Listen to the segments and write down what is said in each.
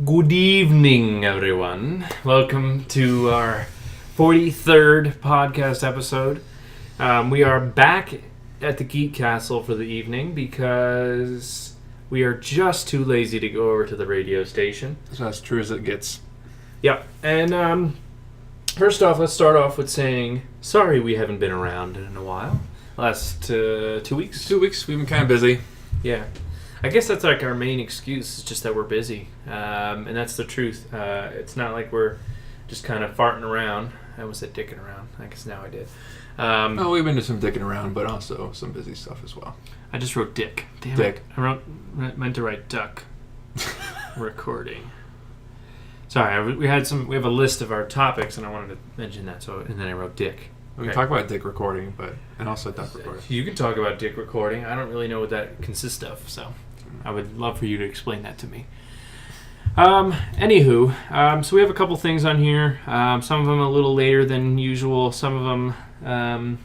Good evening, everyone. Welcome to our 43rd podcast episode. We are back at the Geek Castle for the evening because we are just too lazy to go over to the radio station. That's as true as it gets. Yeah, and first off, let's start off with saying sorry we haven't been around in a while. Last 2 weeks? 2 weeks, we've been kind of busy. Yeah. I guess that's like our main excuse, is just that we're busy. And that's the truth. It's not like we're just kind of farting around. I almost said dicking around. I guess now I did. Well, we've been doing some dicking around, but also some busy stuff as well. I just wrote dick. Damn Dick. it. I meant to write duck. Recording. Sorry, we have a list of our topics, and I wanted to mention that, and then I wrote dick. We can talk about dick recording, and also duck recording. You can talk about dick recording. I don't really know what that consists of, so I would love for you to explain that to me. Anywho, so we have a couple things on here. Some of them a little later than usual. Some of them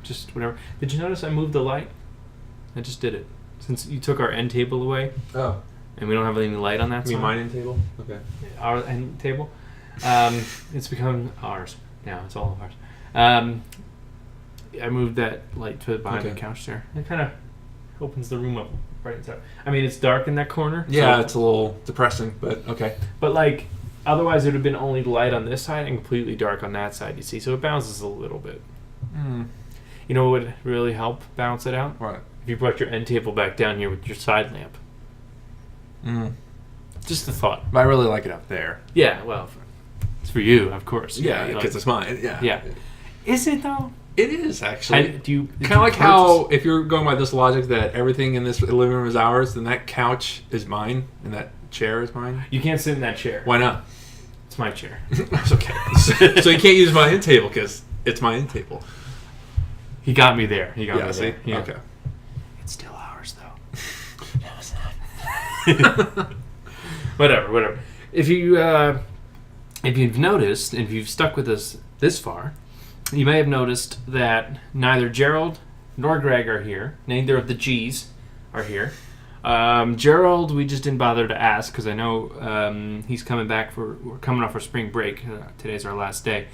just whatever. Did you notice I moved the light? I just did it. Since you took our end table away. Oh. And we don't have any light on that side. You mean mine end table? Okay. Our end table. It's become ours now. It's all of ours. I moved that light to behind the couch there. It kind of opens the room up right inside. I mean, it's dark in that corner. Yeah, so it's a little depressing, but okay. But like, otherwise it would have been only light on this side and completely dark on that side, you see. So it bounces a little bit. You know what would really help balance it out? What? If you brought your end table back down here with your side lamp. Just a thought. But I really like it up there. Yeah, well, it's for you, of course. Yeah, because it's mine. Yeah. Yeah. Is it though? It is actually. Kind of like how if you're going by this logic that everything in this living room is ours, then that couch is mine and that chair is mine. You can't sit in that chair. Why not? It's my chair. That's okay. So you can't use my end table because it's my end table. He got me there. He got me see? there. Yeah. Okay. It's still ours though. No, it's not. Whatever. If you've noticed, if you've stuck with us this far, you may have noticed that neither Gerald nor Greg are here. Neither of the G's are here. Gerald, we just didn't bother to ask because I know he's coming back we're coming off our spring break. Today's our last day.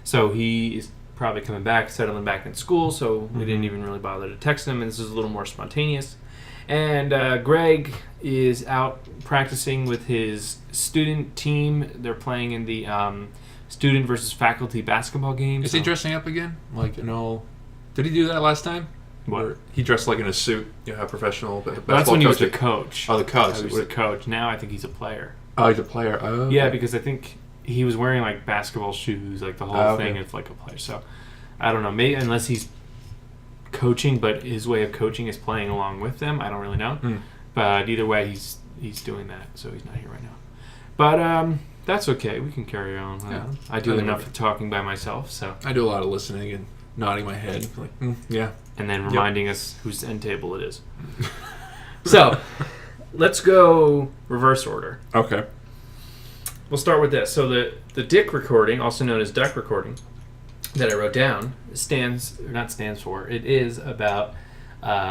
So he is probably coming back, settling back in school, so we didn't even really bother to text him, and this is a little more spontaneous. And Greg is out practicing with his student team. They're playing in the student versus faculty basketball game. Is he dressing up again? Like, did he do that last time? What? Or he dressed like in a suit, how professional basketball That's when he was the coach. coach. Oh, the coach. He was the coach. Now I think he's a player. Oh, he's a player. Oh, okay. Yeah, because I think he was wearing like basketball shoes, like the whole thing of like a player. So I don't know. Maybe unless he's coaching, but his way of coaching is playing along with them. I don't really know. But either way, he's doing that, so he's not here right now. But that's okay. We can carry on. Yeah. I do enough of talking by myself, so I do a lot of listening and nodding my head, like yeah, and then reminding us whose end table it is. So let's go reverse order. Okay. We'll start with this. So the dick recording, also known as duck recording, that I wrote down it is about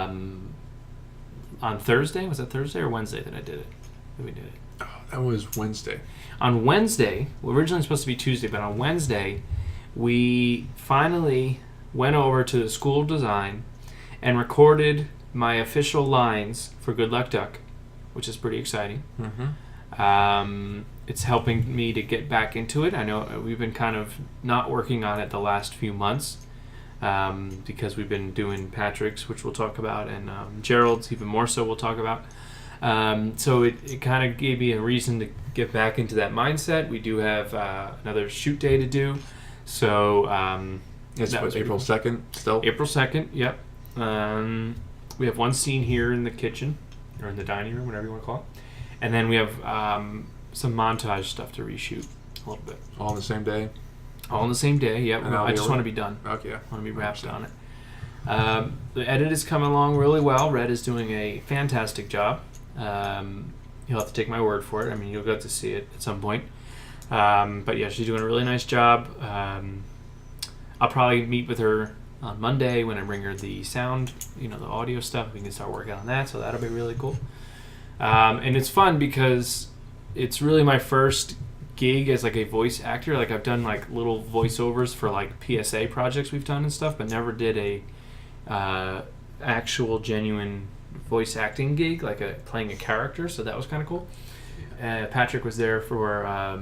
on Thursday. Was it Thursday or Wednesday that I did it? That we did it. Oh, that was Wednesday. On Wednesday, originally supposed to be Tuesday, but on Wednesday, we finally went over to the School of Design and recorded my official lines for Good Luck Duck, which is pretty exciting. It's helping me to get back into it. I know we've been kind of not working on it the last few months because we've been doing Patrick's, which we'll talk about, and Gerald's even more so we'll talk about. So it kind of gave me a reason to get back into that mindset. We do have another shoot day to do. So it's April 2nd still? April 2nd, yep. We have one scene here in the kitchen, or in the dining room, whatever you want to call it. And then we have some montage stuff to reshoot a little bit. All on the same day? All on the same day, yep. I just want to be done. Okay. I want to be wrapped on it. The edit is coming along really well. Red is doing a fantastic job. You'll have to take my word for it. I mean, you'll get to see it at some point. But yeah, she's doing a really nice job. I'll probably meet with her on Monday when I bring her the sound, the audio stuff. We can start working on that, so that'll be really cool. And it's fun because it's really my first gig as like a voice actor. Like I've done like little voiceovers for like PSA projects we've done and stuff, but never did a actual genuine voice acting gig, like playing a character. So that was kind of cool. Patrick was there for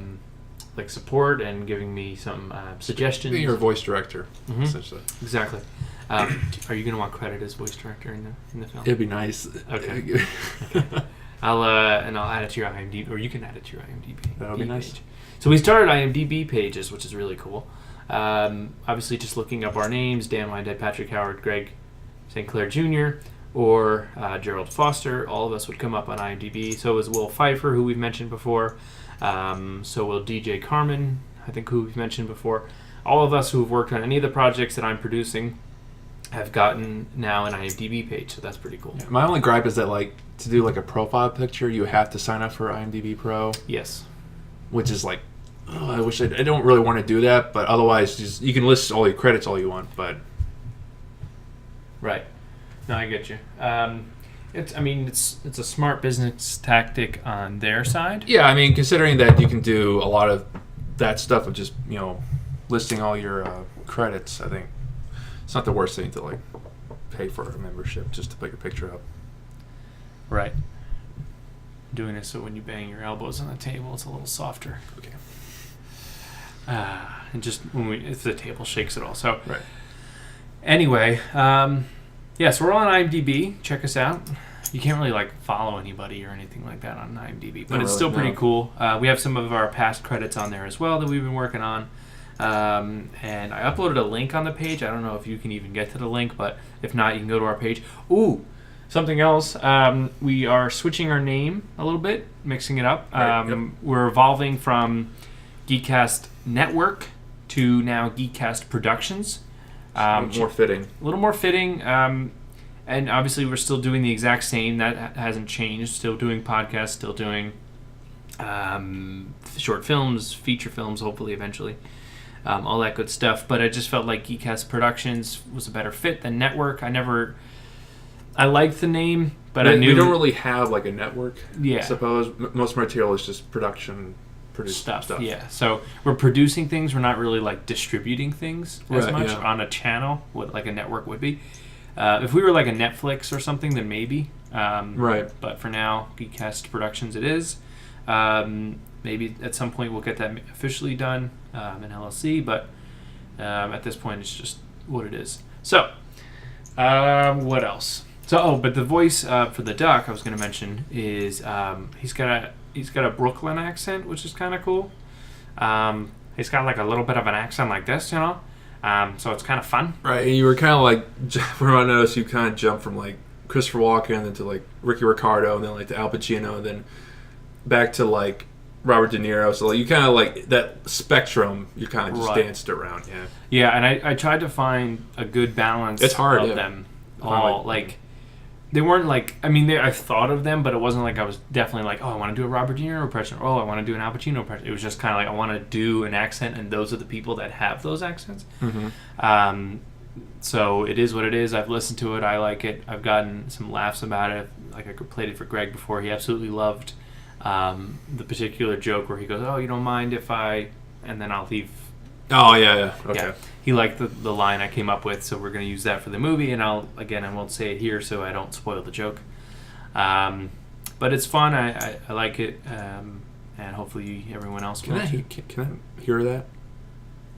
like support and giving me some suggestions. Being your voice director, essentially. Exactly. Are you going to want credit as voice director in the film? It'd be nice. Okay. I'll add it to your IMDb, or you can add it to your IMDb. That would be nice. Page. So we started IMDb pages, which is really cool. Obviously, just looking up our names: Dan Wyandotte, Patrick Howard, Greg St. Clair Jr., or Gerald Foster. All of us would come up on IMDb. So was Will Pfeiffer, who we've mentioned before. So will DJ Carmen, I think, who we've mentioned before. All of us who have worked on any of the projects that I'm producing have gotten now an IMDb page, so that's pretty cool. Yeah, my only gripe is that, like, to do like a profile picture, you have to sign up for IMDb Pro. Yes. Which is like, I wish I don't really want to do that, but otherwise, just you can list all your credits all you want, but. Right. No, I get you. It's a smart business tactic on their side. Yeah, I mean, considering that you can do a lot of that stuff of just, listing all your credits, I think it's not the worst thing to, like, pay for a membership just to put your picture up. Right. Doing it so when you bang your elbows on the table, it's a little softer. Okay. And just if the table shakes at all. So, right. Anyway, so we're on IMDb. Check us out. You can't really like follow anybody or anything like that on IMDb, but it's still pretty cool. We have some of our past credits on there as well that we've been working on. And I uploaded a link on the page. I don't know if you can even get to the link, but if not, you can go to our page. Ooh, something else. We are switching our name a little bit, mixing it up. We're evolving from Geekcast Network to now Geekcast Productions. More fitting. A little more fitting. And obviously we're still doing the exact same. That hasn't changed. Still doing podcasts, still doing short films, feature films, hopefully eventually. All that good stuff. But I just felt like Geekcast Productions was a better fit than Network. I liked the name, but I knew... We don't really have like a network, yeah. I suppose. Most material is just produced stuff. Yeah, so we're producing things. We're not really like distributing things as much on a channel, what like a network would be. If we were like a Netflix or something, then maybe. Right. But for now, Geekcast Productions it is. Maybe at some point we'll get that officially done in LLC, but at this point it's just what it is. So, what else? But the voice for the Duck I was going to mention is he's got a Brooklyn accent, which is kind of cool. He's got like a little bit of an accent like this, so it's kind of fun. Right, and you were kind of like, from what I noticed, you kind of jumped from like Christopher Walken then to like Ricky Ricardo and then like to Al Pacino and then back to like Robert De Niro. So like, you kind of like that spectrum you kind of just danced around. Yeah, and I tried to find a good balance of them all. Like they weren't like, I've thought of them, but it wasn't like I was definitely like, oh, I want to do a Robert De Niro impression. Oh, I want to do an Al Pacino impression. It was just kind of like, I want to do an accent, and those are the people that have those accents. Mm-hmm. So it is what it is. I've listened to it. I like it. I've gotten some laughs about it. Like I played it for Greg before. He absolutely loved the particular joke where he goes, oh, you don't mind if I... And then I'll leave... Oh, yeah. Okay. Yeah. He liked the line I came up with, so we're going to use that for the movie. And I won't say it here so I don't spoil the joke. But it's fun. I like it. And hopefully everyone else will too. Can I hear that?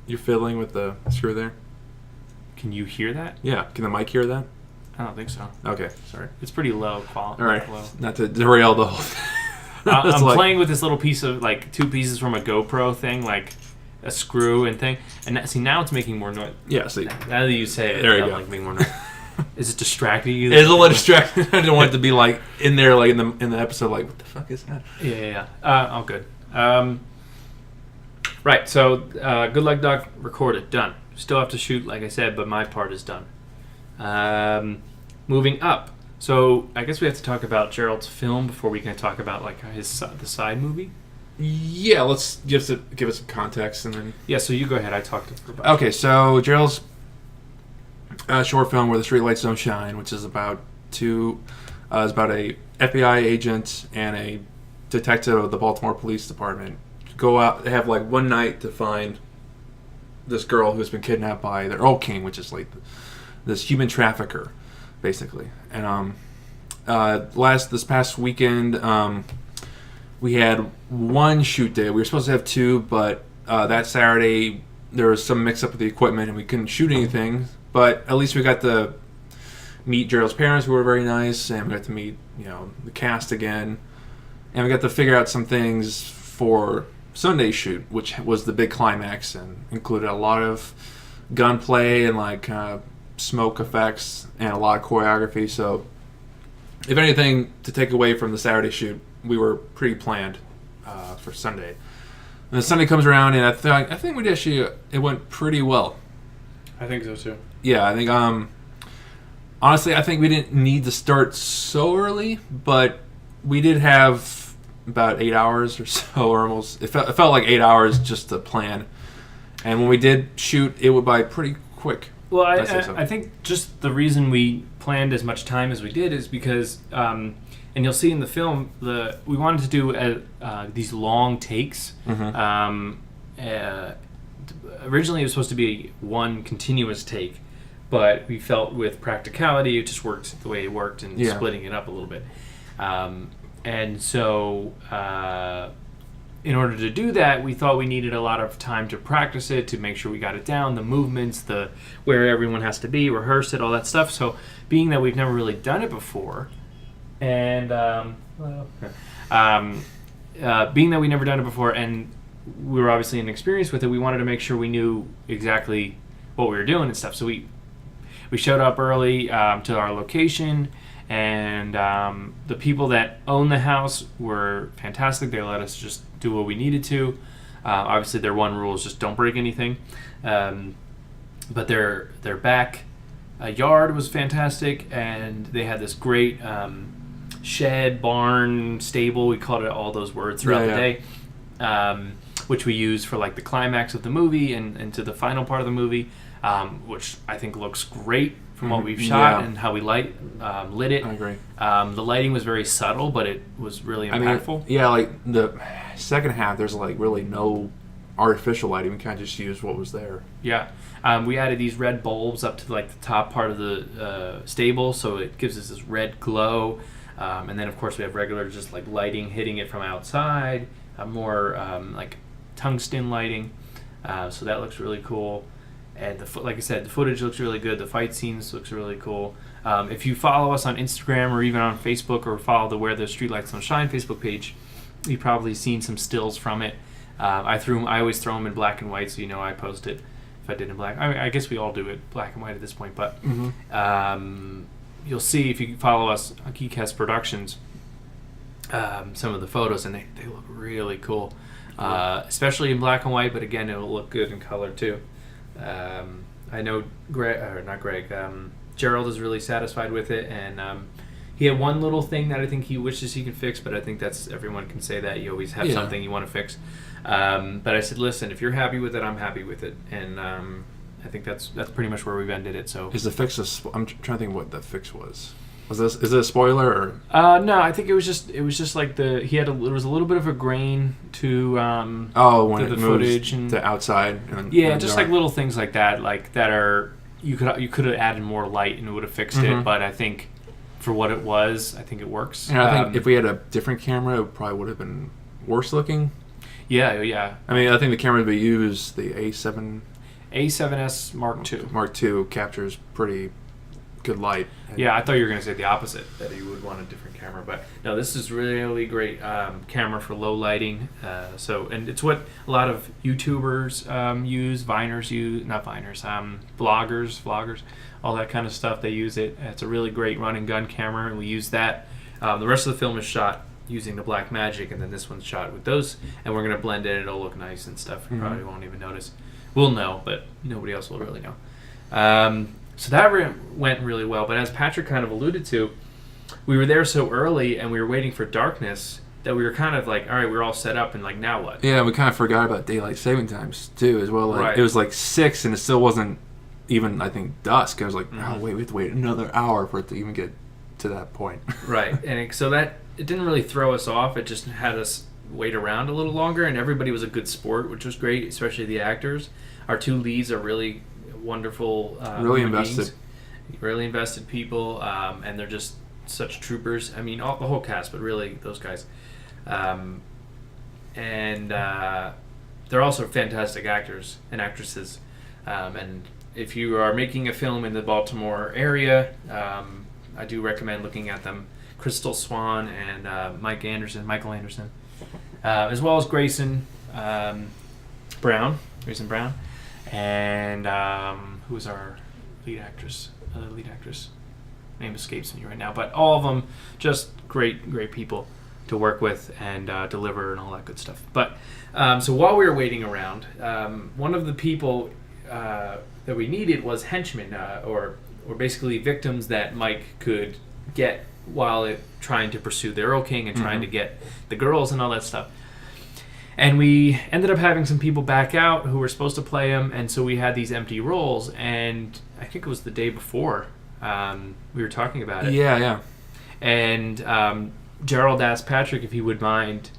You're fiddling with the screw there? Can you hear that? Yeah. Can the mic hear that? I don't think so. Okay. Sorry. It's pretty low quality. All right. Low. Not to derail the whole thing. I'm playing with this little piece of, like, 2 pieces from a GoPro thing, like a screw and thing. And now it's making more noise. Yeah, see. Now that you say it, there you go. Like, making more noise. Is it distracting you? It's a little distracting. I don't want it to be, like, in there, like, in the episode, like, what the fuck is that? Yeah. Oh, good. Right, so Good Luck Duck recorded, done. Still have to shoot, like I said, but my part is done. Moving up. So I guess we have to talk about Gerald's film before we can talk about like the side movie. Yeah, let's give it some context and then. Yeah, so you go ahead. I talked to her about. Okay, so Gerald's short film Where the Streetlights Don't Shine, which is about a FBI agent and a detective of the Baltimore Police Department, go out. They have like one night to find this girl who's been kidnapped by the Earl King, which is like this human trafficker, basically. And this past weekend, we had one shoot day. We were supposed to have two, but that Saturday there was some mix-up with the equipment and we couldn't shoot anything. But at least we got to meet Gerald's parents, who were very nice, and we got to meet the cast again, and we got to figure out some things for Sunday's shoot, which was the big climax and included a lot of gunplay and like smoke effects and a lot of choreography. So if anything to take away from the Saturday shoot, we were pretty planned for Sunday. And then Sunday comes around, and I think we actually it went pretty well. I think so too. Yeah, I think honestly, I think we didn't need to start so early, but we did have about 8 hours or so, or almost. It felt like 8 hours just to plan, and when we did shoot, it went by pretty quick. Well, I think just the reason we planned as much time as we did is because, and you'll see in the film, we wanted to do these long takes. Mm-hmm. Originally, it was supposed to be one continuous take, but we felt with practicality, it just worked the way it worked, and splitting it up a little bit. And so, in order to do that, we thought we needed a lot of time to practice it, to make sure we got it down, the movements, where everyone has to be, rehearse it, all that stuff. So, being that we've never really done it before, and being that we never done it before, and we were obviously inexperienced with it, we wanted to make sure we knew exactly what we were doing and stuff. So we showed up early to our location, and the people that own the house were fantastic. They let us just do what we needed to. Obviously, their one rule is just don't break anything. But their back yard was fantastic, and they had this great shed, barn, stable. We called it all those words throughout the day, which we use for like the climax of the movie and to the final part of the movie, which I think looks great from what we've shot and how we lit it. I agree. The lighting was very subtle, but it was really impactful. Like the second half, there's like really no artificial lighting. We kind of just used what was there. Yeah. We added these red bulbs up to like the top part of the stable, so it gives us this red glow. And then, of course, we have regular just like lighting hitting it from outside, more like tungsten lighting. So that looks really cool. And like I said, the footage looks really good. The fight scenes looks really cool. If you follow us on Instagram or even on Facebook, or follow the Where the Streetlights Don't Shine Facebook page, you've probably seen some stills from it. I always throw them in black and white, so I post it. If I did in black, I guess we all do it black and white at this point. But you'll see if you follow us on Geekcast Productions, some of the photos, and they look really cool, especially in black and white. But again, it'll look good in color too. I know Gerald is really satisfied with it, and he had one little thing that I think he wishes he could fix, but I think everyone can say that. You always have something you want to fix. But I said, listen, if you're happy with it, I'm happy with it, and I think that's pretty much where we've ended it. So is the fix? I'm trying to think what the fix was. Is it a spoiler or? No, I think it was just like there was a little bit of a grain to when to it the moves footage and to outside. Just like little things like that, you could have added more light and it would have fixed it. But I think for what it was, I think it works. And I think if we had a different camera, it probably would have been worse looking. Yeah. I mean, I think the camera we use, the A7S Mark II. Mark II captures pretty good light. Yeah, I thought you were going to say the opposite, that you would want a different camera, but no, this is really great camera for low lighting. And it's what a lot of YouTubers use, vloggers, all that kind of stuff. They use it. It's a really great run and gun camera, and we use that. The rest of the film is shot using the Blackmagic, and then this one's shot with those, and we're going to blend it. It'll look nice and stuff. You probably won't even notice. We'll know, but nobody else will really know. So that went really well, but as Patrick kind of alluded to, we were there so early and we were waiting for darkness that we were kind of like, all right, we're all set up, and like, now what? Yeah, we kind of forgot about daylight saving times too, as well. It was like 6 and it still wasn't even, I think, dusk. I was like, oh wait, we have to wait another hour for it to even get to that point. Right, and so that it didn't really throw us off. It just had us wait around a little longer, and everybody was a good sport, which was great, especially the actors. Our 2 leads are really wonderful. Really human invested. beings, really invested people, and they're just such troopers. I mean, the whole cast, but really those guys. And they're also fantastic actors and actresses. And if you are making a film in the Baltimore area, I do recommend looking at them. Crystal Swan and Michael Anderson, as well as Grayson Brown, and who's our lead actress? Name escapes me right now, but all of them just great people to work with and deliver and all that good stuff. But so while we were waiting around, one of the people that we needed was henchmen, or basically victims that Mike could get while trying to pursue the Earl King and trying to get the girls and all that stuff. And we ended up having some people back out who were supposed to play him, and so we had these empty roles. And I think it was the day before we were talking about it. Yeah. And Gerald asked Patrick if he would mind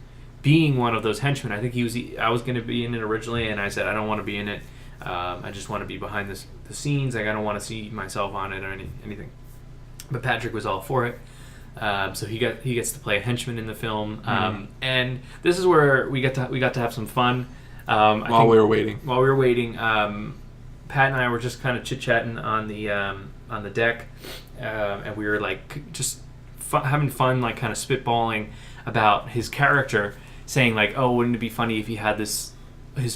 being one of those henchmen. I think I was going to be in it originally, and I said I don't want to be in it. I just want to be behind the scenes. Like, I don't want to see myself on it or anything. But Patrick was all for it. So he gets to play a henchman in the film, and this is where we got to have some fun. While we were waiting, Pat and I were just kind of chit chatting on the deck, and we were like just having fun, like kind of spitballing about his character, saying like, "Oh, wouldn't it be funny if he had his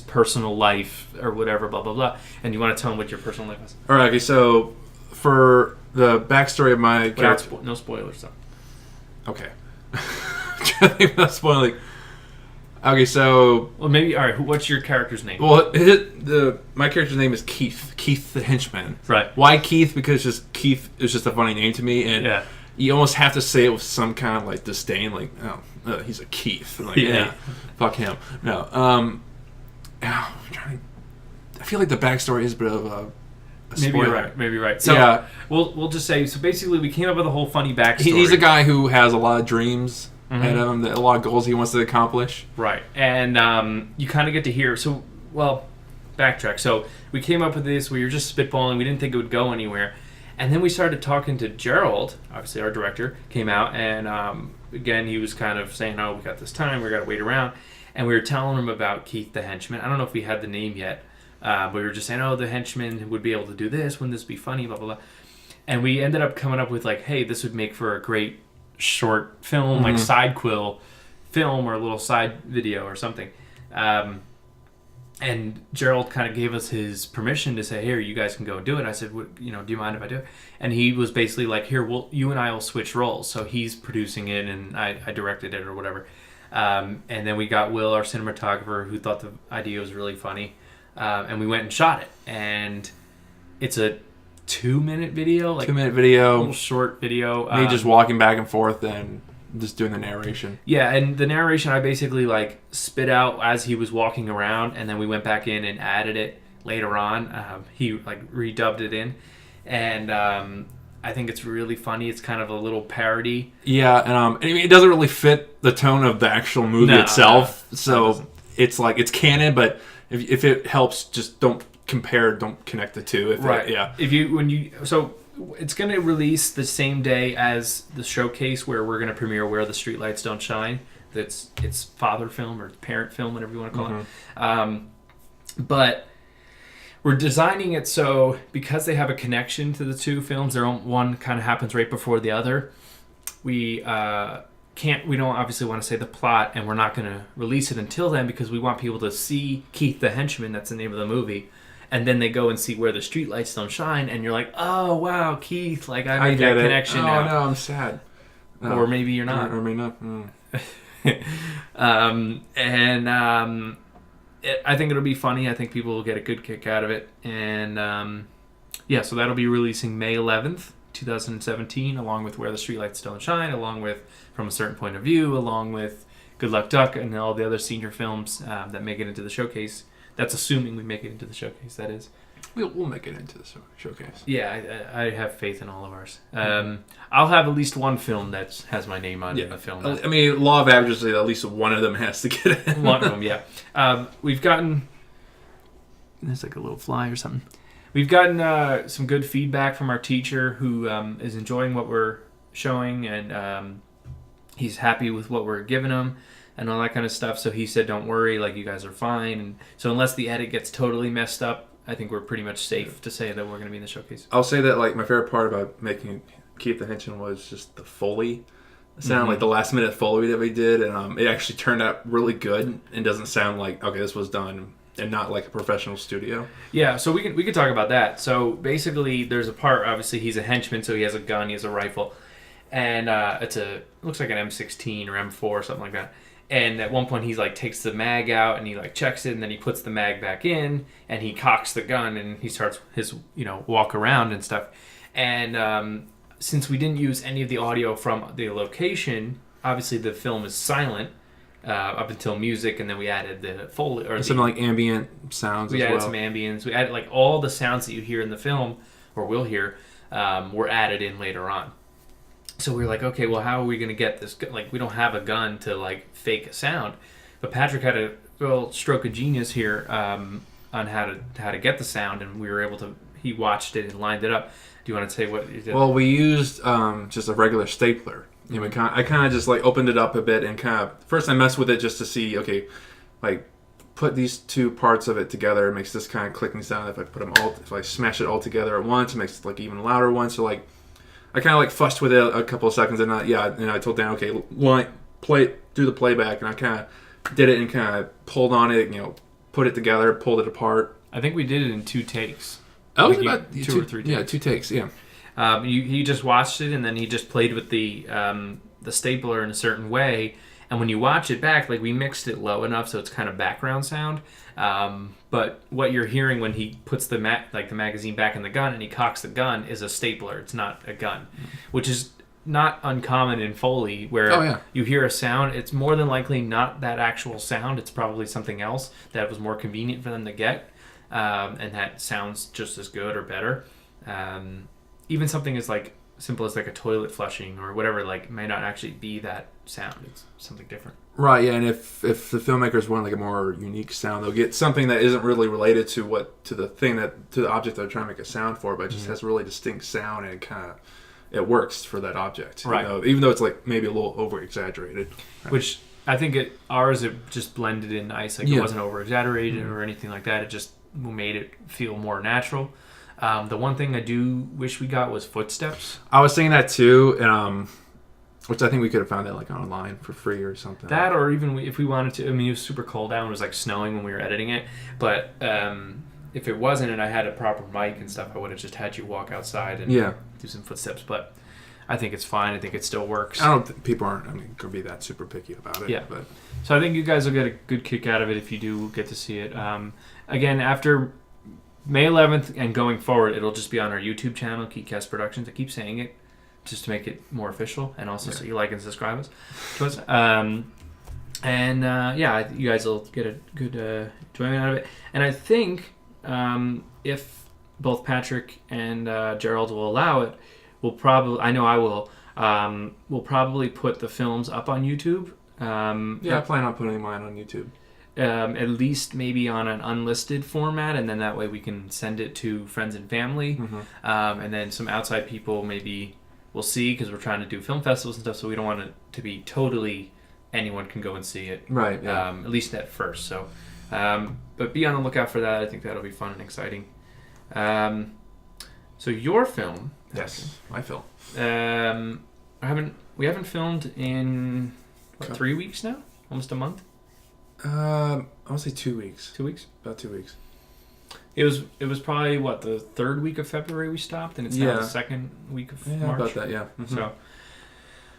personal life or whatever, blah blah blah." And you want to tell him what your personal life was? All right. Okay. So for the backstory of my character, no spoilers though. Okay. Trying to think about spoiling. Okay, so well, maybe all right. What's your character's name? Well, my character's name is Keith. Keith the henchman. Right. Why Keith? Because just Keith is just a funny name to me, and you almost have to say it with some kind of like disdain, like he's a Keith. Like, hey, fuck him. No. I'm trying to, I feel like the backstory is a bit of a spoiler. Maybe you're right. So we'll just say, so basically we came up with a whole funny backstory. He's a guy who has a lot of dreams ahead of him, a lot of goals he wants to accomplish. Right. And you kind of get to hear, backtrack. So we came up with this, we were just spitballing, we didn't think it would go anywhere. And then we started talking to Gerald, obviously our director, came out, and again, he was kind of saying, oh, we got this time, we got to wait around. And we were telling him about Keith the henchman. I don't know if we had the name yet. But we were just saying, oh, the henchman would be able to do this. Wouldn't this be funny? Blah, blah, blah. And we ended up coming up with, like, hey, this would make for a great short film, like side quill film or a little side video or something. And Gerald kind of gave us his permission to say, here, you guys can go and do it. And I said, do you mind if I do it? And he was basically like, here, you and I will switch roles. So he's producing it and I directed it or whatever. And then we got Will, our cinematographer, who thought the idea was really funny. And we went and shot it, and it's a 2-minute video, like 2-minute video, little short video. Me just walking back and forth and just doing the narration. Yeah, and the narration I basically like spit out as he was walking around, and then we went back in and added it later on. He like redubbed it in, and I think it's really funny. It's kind of a little parody. Yeah, and I mean, it doesn't really fit the tone of the actual movie itself, so it's like it's canon, but. If it helps, just don't connect the two. So it's going to release the same day as the showcase where we're going to premiere Where the Streetlights Don't Shine. It's father film or parent film, whatever you want to call it. But we're designing it so because they have a connection to the two films, one kind of happens right before the other. We don't obviously want to say the plot, and we're not going to release it until then because we want people to see Keith the henchman, that's the name of the movie, and then they go and see Where the Streetlights Don't Shine, and you're like, oh wow, Keith, like I made that connection now. Oh no, I'm sad. No. Or maybe you're not. Or maybe not. I think it'll be funny. I think people will get a good kick out of it, and so that'll be releasing May 11th. 2017, along with Where the Streetlights Don't Shine, along with From a Certain Point of View, along with Good Luck Duck, and all the other senior films that make it into the showcase. That's assuming we make it into the showcase, that is. We'll make it into the showcase. Yeah, I have faith in all of ours. I'll have at least one film that has my name on it in the film. I mean, law of averages, at least one of them has to get in. One of them, yeah. We've gotten... There's like a little fly or something. We've gotten some good feedback from our teacher who is enjoying what we're showing, and he's happy with what we're giving him and all that kind of stuff. So he said, don't worry, like, you guys are fine. And so unless the edit gets totally messed up, I think we're pretty much safe to say that we're going to be in the showcase. I'll say that, like, my favorite part about making Keep the Henshin was just the Foley sound, like the last minute Foley that we did, and it actually turned out really good and doesn't sound like, okay, this was done, and not like a professional studio. Yeah, so we could talk about that. So basically, there's a part, obviously he's a henchman, so he has a gun, he has a rifle, and looks like an M16 or M4 or something like that. And at one point, he's like takes the mag out and he like checks it, and then he puts the mag back in, and he cocks the gun, and he starts his walk around and stuff. And since we didn't use any of the audio from the location, obviously the film is silent up until music, and then we added the Foley or some like ambient sounds. We added some ambience. We added like all the sounds that you hear in the film or will hear were added in later on. So we were like, okay, well, how are we going to get this? Like, we don't have a gun to, like, fake a sound. But Patrick had a little stroke of genius here on how to get the sound, and we were able to... He watched it and lined it up. Do you want to say what you did? Well, we used just a regular stapler. You know, I kind of just, like, opened it up a bit and kind of... First, I messed with it just to see, okay, like, put these two parts of it together. It makes this kind of clicking sound. If I smash it all together at once, it makes, like, even louder one. So, like... I kind of like fussed with it a couple of seconds, and I told Dan, okay, do the playback, and I kind of did it and kind of pulled on it, put it together, pulled it apart. I think we did it in 2 takes. That was about two or three takes. Yeah, 2 takes. Yeah. He just watched it, and then he just played with the stapler in a certain way. And when you watch it back, like, we mixed it low enough so it's kind of background sound. But what you're hearing when he puts the magazine back in the gun and he cocks the gun is a stapler. It's not a gun, which is not uncommon in Foley, where you hear a sound. It's more than likely not that actual sound. It's probably something else that was more convenient for them to get, and that sounds just as good or better. Even something as like simple as like a toilet flushing or whatever, like, may not actually be that sound. It's something different. Right, yeah, and if the filmmakers want like a more unique sound, they'll get something that isn't really related to the object they're trying to make a sound for, but it just has a really distinct sound, and it works for that object. Right. Even though it's like maybe a little over exaggerated. Right. Which I think it just blended in nice. Like, it wasn't over exaggerated or anything like that. It just made it feel more natural. The one thing I do wish we got was footsteps. I was saying that too, which I think we could have found that like online for free or something. That, or even if we wanted to. I mean, it was super cold out. It was like snowing when we were editing it. But if it wasn't and I had a proper mic and stuff, I would have just had you walk outside and do some footsteps. But I think it's fine. I think it still works. I don't think people aren't going to be that super picky about it. Yeah. But. So I think you guys will get a good kick out of it if you do get to see it. Again, after May 11th and going forward, it'll just be on our YouTube channel, Geekcast Productions. I keep saying it just to make it more official, and also so you like and subscribe to us. You guys will get a good enjoyment out of it. And I think if both Patrick and Gerald will allow it, we'll probably put the films up on YouTube. I plan on putting mine on YouTube. At least maybe on an unlisted format, and then that way we can send it to friends and family, and then some outside people maybe will see, because we're trying to do film festivals and stuff, so we don't want it to be totally anyone can go and see it, right? Yeah. At least at first. So, but be on the lookout for that. I think that'll be fun and exciting. So your film, yes, my film. We haven't filmed in 3 weeks now, almost a month. I want to say 2 weeks. 2 weeks? About 2 weeks. It was probably, the third week of February we stopped, and it's now the second week of March. About that, yeah. Mm-hmm. So,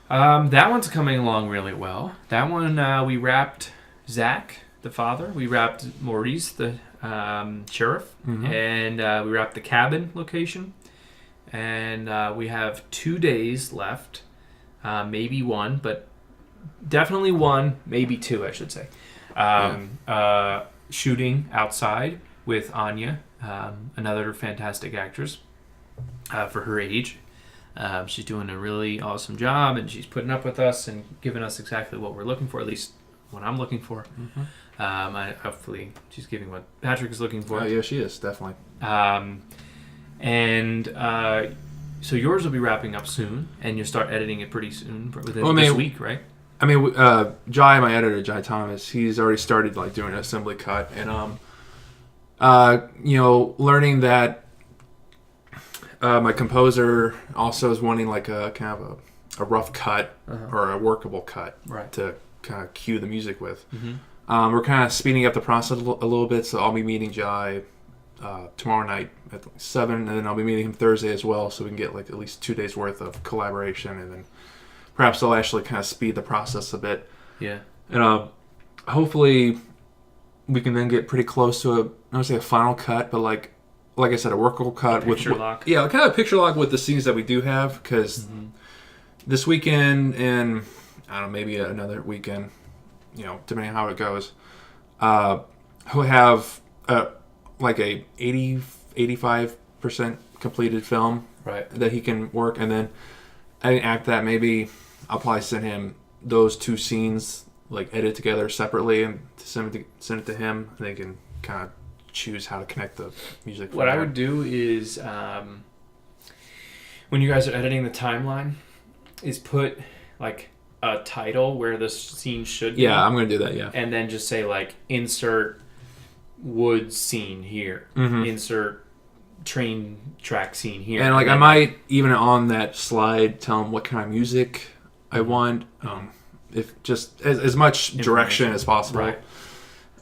that one's coming along really well. That one, we wrapped Zach, the father. We wrapped Maurice, the sheriff. And we wrapped the cabin location. And we have 2 days left. Maybe one, but definitely one, maybe two, I should say. Shooting outside with Anya, another fantastic actress for her age. She's doing a really awesome job, and she's putting up with us and giving us exactly what we're looking for, at least what I'm looking for. Hopefully she's giving what Patrick is looking for. Oh, yeah, she is, definitely. So yours will be wrapping up soon, and you'll start editing it pretty soon, within this week, right? I mean, Jai, my editor, Jai Thomas, he's already started like doing an assembly cut, and learning that my composer also is wanting like a kind of a rough cut or a workable cut to kind of cue the music with. We're kind of speeding up the process a little bit, so I'll be meeting Jai tomorrow night at 7, and then I'll be meeting him Thursday as well, so we can get like at least 2 days worth of collaboration, and then perhaps I'll actually kind of speed the process a bit. Yeah. And hopefully we can then get pretty close to I don't want to say a final cut, but like I said, a workable cut with picture lock. Yeah, kind of a picture lock with the scenes that we do have, because this weekend and I don't know, maybe another weekend, depending on how it goes, we'll have like a 85% completed film that he can work, and then after that maybe I'll probably send him those 2 scenes like edited together separately and send it to him, and they can kind of choose how to connect the music. What I would do is when you guys are editing the timeline is put like a title where the scene should be. Yeah, I'm going to do that, yeah. And then just say like insert woods scene here. Insert train track scene here. And like I might even on that slide tell them what kind of music I want. If just as much direction as possible. Right.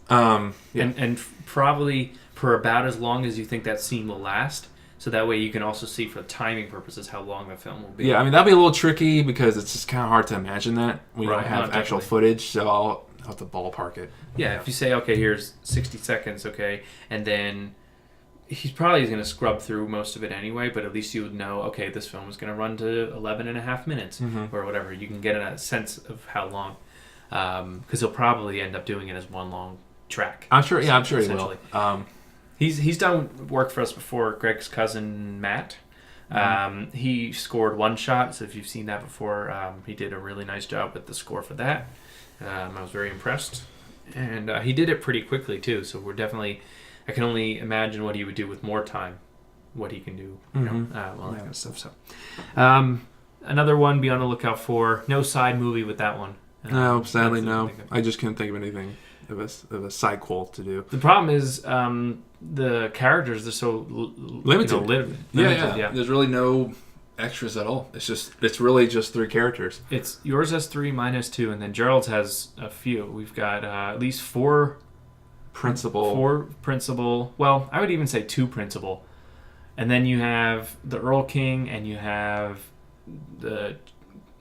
And probably for about as long as you think that scene will last. So that way you can also see for timing purposes how long the film will be. Yeah, I mean, that'll be a little tricky because it's just kind of hard to imagine that when you don't have actual footage. So I'll have to ballpark it. Yeah, if you say, okay, here's 60 seconds, okay, and then he's probably going to scrub through most of it anyway, but at least you would know, okay, this film is going to run to 11 and a half minutes or whatever. You can get a sense of how long, because he'll probably end up doing it as one long track. I'm sure he will. He's done work for us before. Greg's cousin Matt, he scored One Shot, so if you've seen that before, he did a really nice job with the score for that. I was very impressed, and he did it pretty quickly too, so we're definitely, I can only imagine what he would do with more time, what he can do, that kind of stuff. So another one, be on the lookout for. No side movie with that one. No, sadly no. I just couldn't think of anything of a sequel to do. The problem is the characters are so limited. Yeah. There's really no extras at all. It's really just 3 characters. It's yours has 3, mine has 2, and then Gerald's has a few. We've got at least 4 principal. 4 principal. Well, I would even say 2 principal, and then you have the Earl King, and you have the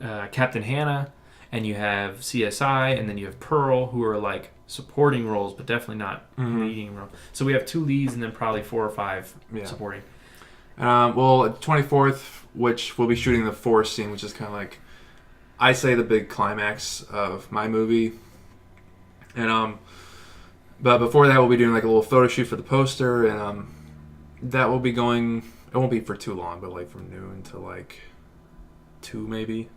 Captain Hannah, and you have CSI, and then you have Pearl, who are like supporting roles, but definitely not leading roles. So we have 2 leads, and then probably 4 or 5 supporting. Well, 24th, which we'll be shooting the forest scene, which is kind of like, I say, the big climax of my movie. And but before that, we'll be doing like a little photo shoot for the poster, and that will be going. It won't be for too long, but like from noon to like 2 maybe.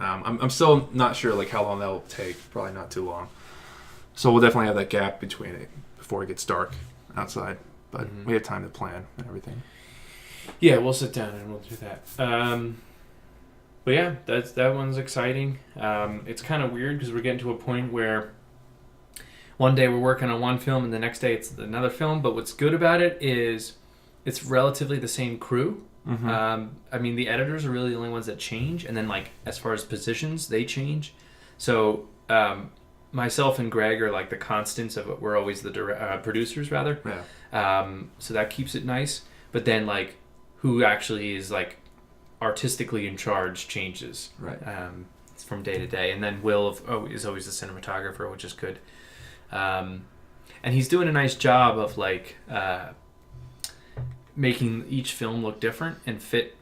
I'm still not sure like how long that'll take. Probably not too long. So we'll definitely have that gap between it before it gets dark outside. But we have time to plan and everything. Yeah, we'll sit down and we'll do that. But yeah, that one's exciting. It's kind of weird because we're getting to a point where one day we're working on one film and the next day it's another film. But what's good about it is it's relatively the same crew. I mean, the editors are really the only ones that change, and then like as far as positions, they change. So myself and Greg are like the constants of it. We're always the producers, rather. Yeah. So that keeps it nice. But then like who actually is like artistically in charge changes. Right. From day to day, and then Will is always the cinematographer, which is good. And he's doing a nice job of like making each film look different and fit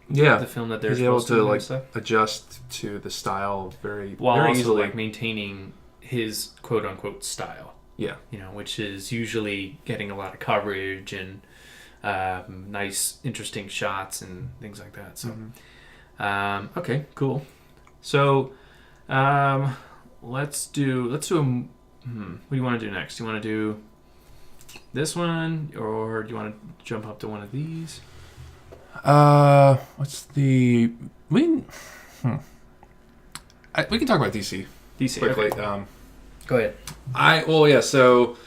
the film that they're supposed to like adjust to the style very while very also easily, like maintaining his quote unquote style. Yeah. Which is usually getting a lot of coverage and nice, interesting shots and things like that. So, okay, cool. So, let's do what do you want to do next? Do you want to do this one, or do you want to jump up to one of these? What's the we can talk about DC quickly. Okay. Go ahead. So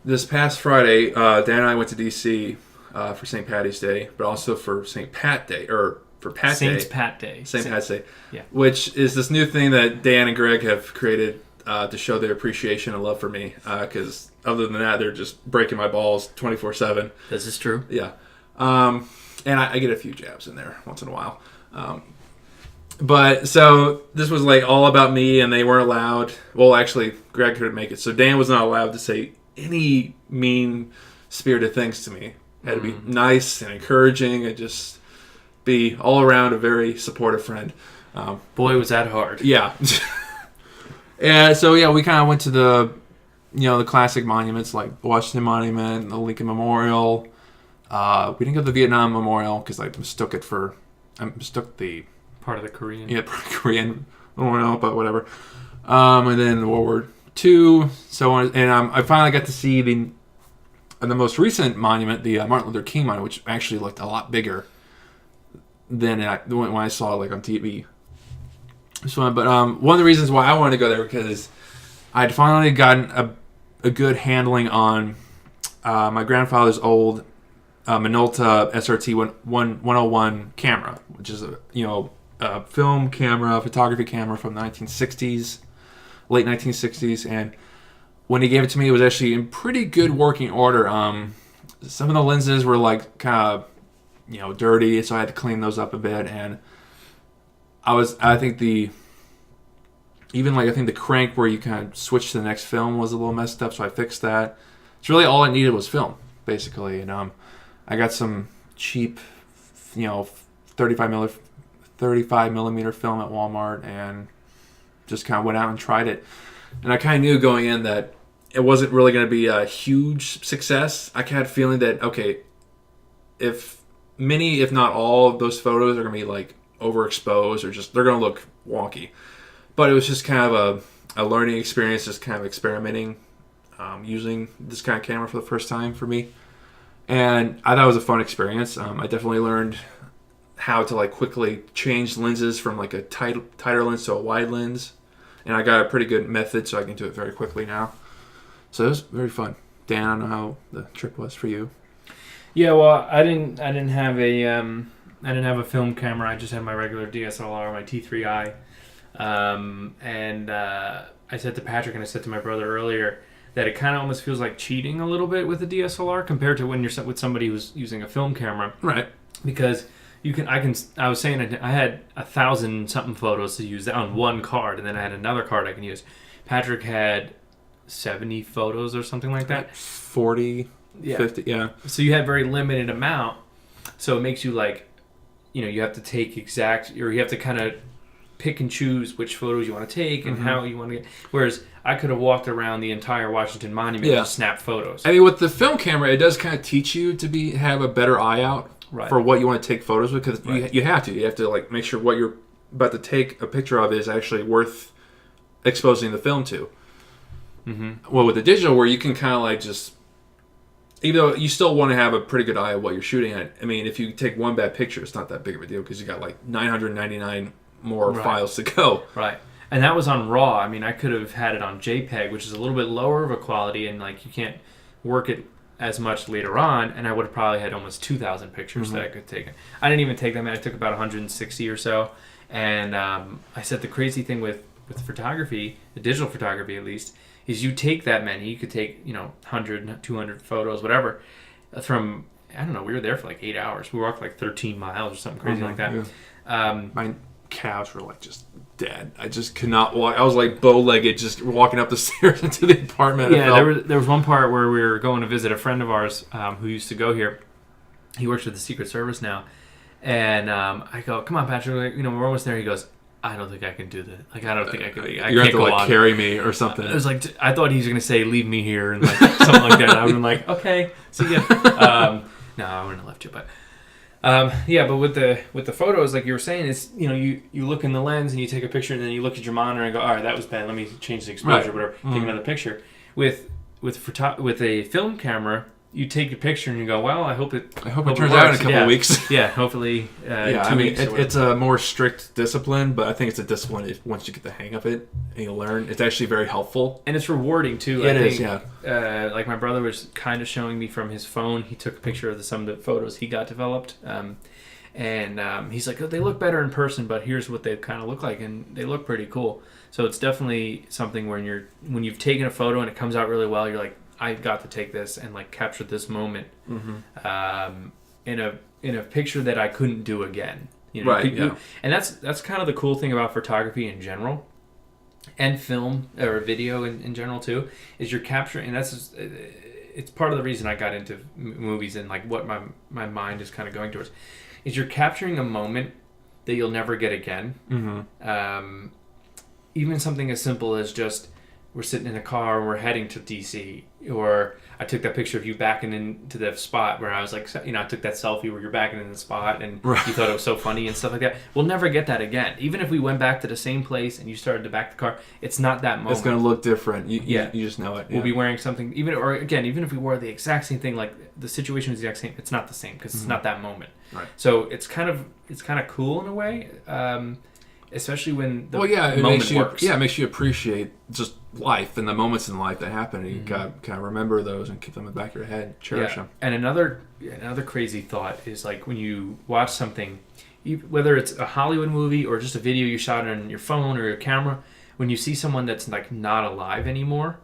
this past Friday, Dan and I went to DC for St. Patty's Day, but also for St. Pat Day, or for Pat Day. St. Pat Day. St. Pat's Day. Yeah. Which is this new thing that Dan and Greg have created to show their appreciation and love for me. Because other than that, they're just breaking my balls 24/7. This is true. Yeah. And I get a few jabs in there once in a while. But so this was like all about me, and they weren't allowed. Well, actually, Greg couldn't make it, so Dan was not allowed to say any mean-spirited things to me. It had to be nice and encouraging, and just be all around a very supportive friend. Boy, was that hard. Yeah. And so we kind of went to the classic monuments like the Washington Monument, the Lincoln Memorial. We didn't go to the Vietnam Memorial because I mistook the part of the Korean. Yeah, Korean Memorial, but whatever. And then World War II. So on, and I finally got to see the most recent monument, the Martin Luther King Monument, which actually looked a lot bigger than when I saw it like on TV. So, but one of the reasons why I wanted to go there because I'd finally gotten a good handling on my grandfather's old Minolta SRT 101 camera, which is a film camera, photography camera from the 1960s, late 1960s, and when he gave it to me, it was actually in pretty good working order. Some of the lenses were like kind of dirty, so I had to clean those up a bit, and I think the crank where you kind of switch to the next film was a little messed up, so I fixed that. It's really all I needed was film, basically, and I got some cheap, 35 millimeter film at Walmart, and just kind of went out and tried it. And I kind of knew going in that it wasn't really going to be a huge success. I had a feeling that, okay, if many, if not all of those photos are going to be like overexposed or just, they're going to look wonky. But it was just kind of a learning experience, just kind of experimenting, using this kind of camera for the first time for me. And I thought it was a fun experience. I definitely learned how to like quickly change lenses from like a tighter lens to a wide lens. And I got a pretty good method, so I can do it very quickly now. So it was very fun. Dan, I don't know how the trip was for you. Yeah, well, I didn't have a film camera. I just had my regular DSLR, my T3i. And I said to Patrick and I said to my brother earlier that it kind of almost feels like cheating a little bit with a DSLR compared to when you're with somebody who's using a film camera. Right. Because I was saying I had 1,000 something photos to use on one card, and then I had another card I can use. Patrick had 70 photos or something like that. 40, 50, yeah. So you had very limited amount. So it makes you like, you have to take you have to kind of pick and choose which photos you want to take and how you want to get. Whereas I could have walked around the entire Washington Monument and just snapped photos. I mean, with the film camera, it does kind of teach you to have a better eye out for what you want to take photos with, because you have to like make sure what you're about to take a picture of is actually worth exposing the film to. Mm-hmm. Well, with the digital, where you can kind of like just, even though you still want to have a pretty good eye of what you're shooting at. I mean, if you take one bad picture, it's not that big of a deal because you got like 999 more files to go. Right. And that was on RAW. I mean, I could have had it on JPEG, which is a little bit lower of a quality, and like you can't work it as much later on, and I would have probably had almost 2,000 pictures that I could take. I didn't even take them. I took about 160 or so. And I said the crazy thing with photography, the digital photography at least, is you take that many. You could take 100, 200 photos, whatever, from, I don't know, we were there for like 8 hours. We walked like 13 miles or something crazy like that. Yeah. My calves were like just dead. I just could not walk. I was like bow-legged just walking up the stairs into the apartment. Yeah, there was one part where we were going to visit a friend of ours who used to go here. He works for the Secret Service now. And I go, come on, Patrick, we're almost there. He goes, I don't think I can do that. Like, I don't think I can. I You're can't going to go like on. carry me or something. I was like, I thought he was going to say, leave me here, and like something like that. I would have been like, okay, see ya. No, I wouldn't have left you, but. Yeah, but with the photos, like you were saying, it's, you know, you look in the lens and you take a picture and then you look at your monitor and go, all right, that was bad. Let me change the exposure, whatever. Take another picture. With a film camera, you take a picture and you go, well, I hope it turns out in a couple of weeks. Yeah, hopefully. I mean, it's a more strict discipline, but I think it's a discipline once you get the hang of it and you learn. It's actually very helpful. And it's rewarding, too. It is. Like my brother was kind of showing me from his phone. He took a picture of some of the photos he got developed. And he's like, oh, they look better in person, but here's what they kind of look like. And they look pretty cool. So it's definitely something when you've taken a photo and it comes out really well, you're like, I got to take this and like capture this moment in a picture that I couldn't do again. You know, and that's kind of the cool thing about photography in general, and film or video in general too, is you're capturing. And it's part of the reason I got into movies and like what my mind is kind of going towards, is you're capturing a moment that you'll never get again. Even something as simple as just, we're sitting in a car and we're heading to DC, or I took that picture of you backing into the spot where I was like, you know, I took that selfie where you're backing in the spot and you thought it was so funny and stuff like that. We'll never get that again. Even if we went back to the same place and you started to back the car, it's not that moment. It's going to look different. You just know it. We'll be wearing something, even if we wore the exact same thing, like the situation was the exact same, it's not the same because it's not that moment. Right. So it's kind of cool in a way. Especially when the moment works. Yeah, it makes you appreciate just life and the moments in life that happen. And you got kind of remember those and keep them in the back of your head, cherish them. And another crazy thought is like when you watch something, whether it's a Hollywood movie or just a video you shot on your phone or your camera, when you see someone that's like not alive anymore,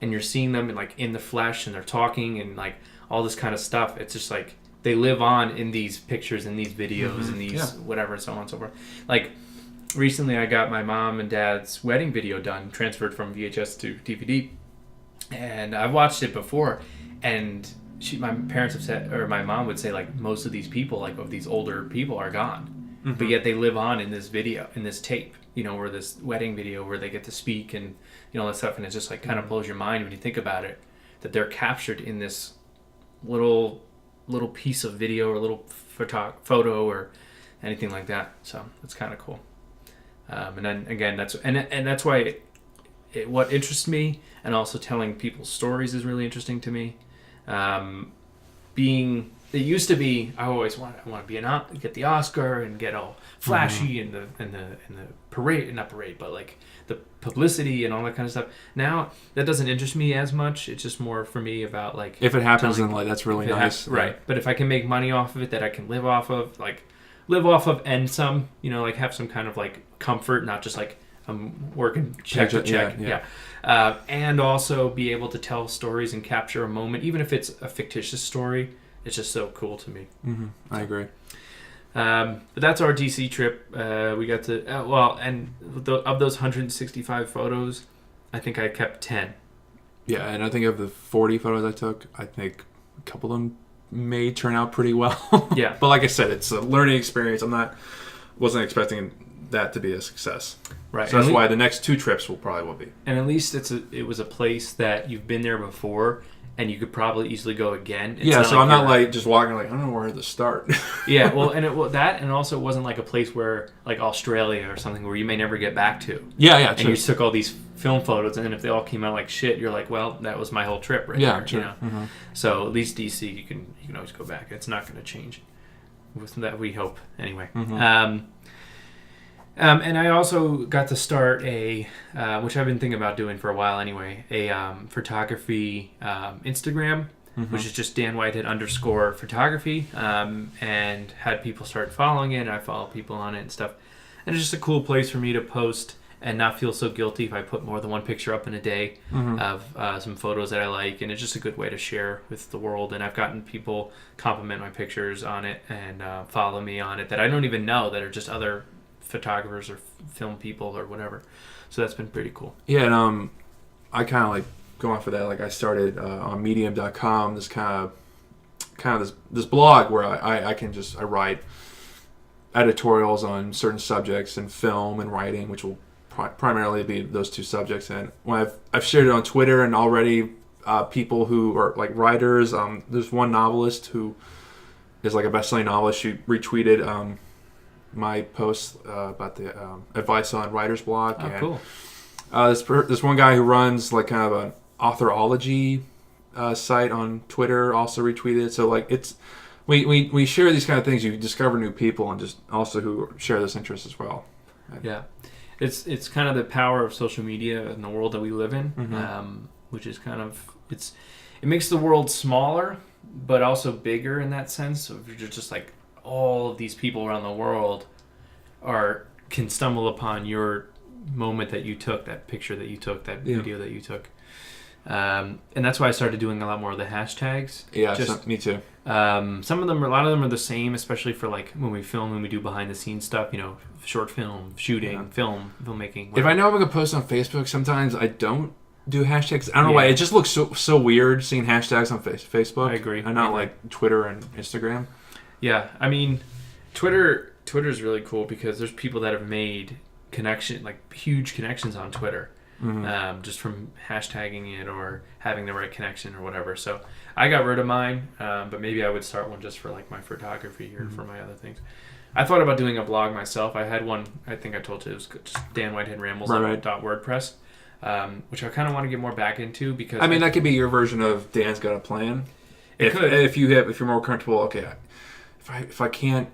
and you're seeing them in the flesh and they're talking and like all this kind of stuff, it's just like they live on in these pictures and these videos and these whatever, so on and so forth. Like, recently, I got my mom and dad's wedding video done, transferred from VHS to DVD, and I've watched it before. And my parents have said, or my mom would say, like, most of these people, like of these older people, are gone, but yet they live on in this video, in this tape, you know, or this wedding video where they get to speak and you know all that stuff, and it just like kind of blows your mind when you think about it, that they're captured in this little piece of video or little photo or anything like that. So it's kind of cool. And then again, that's why what interests me, and also telling people's stories is really interesting to me. It used to be I want to be get the Oscar and get all flashy and the parade, not parade, but like the publicity and all that kind of stuff. Now that doesn't interest me as much. It's just more for me about like if it happens, then like that's really nice, right? But if I can make money off of it that I can live off of, and some, you know, like have some kind of like comfort, not just like I'm working check to check, and also be able to tell stories and capture a moment, even if it's a fictitious story. It's just so cool to me. I agree. But that's our DC trip. We got to and of those 165 photos, I think I kept 10. Yeah, and I think of the 40 photos I took, I think a couple of them may turn out pretty well. Yeah. But like I said, it's a learning experience. Wasn't expecting that to be a success. Right. So that's why the next 2 trips will be. And at least it was a place that you've been there before and you could probably easily go again. I'm not like just walking like I don't know where to start. Yeah, well, and and also it wasn't like a place where like Australia or something where you may never get back to. Yeah, and true. You took all these film photos, and then if they all came out like shit, you're like, well, that was my whole trip, right? Yeah, there, true. You know? So at least DC, you can always go back. It's not going to change. With that, we hope anyway. And I also got to start which I've been thinking about doing for a while anyway, a photography Instagram, which is just Dan Whitehead _photography, and had people start following it, and I follow people on it and stuff. And it's just a cool place for me to post and not feel so guilty if I put more than one picture up in a day of some photos that I like, and it's just a good way to share with the world. And I've gotten people compliment my pictures on it and follow me on it that I don't even know, that are just other photographers or film people or whatever. So that's been pretty cool. Yeah, and I kind of like going for that. Like I started on Medium.com, this kind of this blog where I write editorials on certain subjects in film and writing, which will primarily be those two subjects. And when I've shared it on Twitter, and already people who are like writers, there's one novelist who is like a best-selling novelist. She retweeted my post about the advice on writer's block. Oh, and, cool. This one guy who runs like kind of an authorology site on Twitter also retweeted. So like it's we share these kind of things. You discover new people, and just also who share this interest as well. Yeah, it's kind of the power of social media in the world that we live in, which is kind of it makes the world smaller, but also bigger in that sense. So if you're just like all of these people around the world can stumble upon your moment that you took, that picture that you took, that video that you took. And that's why I started doing a lot more of the hashtags. Yeah, me too. A lot of them are the same, especially for like when we film, when we do behind the scenes stuff, short film, shooting, filmmaking. Whatever. If I know I'm going to post on Facebook, sometimes I don't do hashtags. I don't know why. It just looks so weird seeing hashtags on Facebook. I agree. And not like Twitter and Instagram. Yeah, I mean, Twitter's really cool because there's people that have made huge connections on Twitter. Just from hashtagging it or having the right connection or whatever. So I got rid of mine, but maybe I would start one just for like my photography or for my other things. I thought about doing a blog myself. I had one, I think I told you, it was just Dan Whitehead Rambles .wordpress, which I kind of want to get more back into because I mean that could be your version of Dan's Got a Plan. If you're more comfortable, okay, if I can't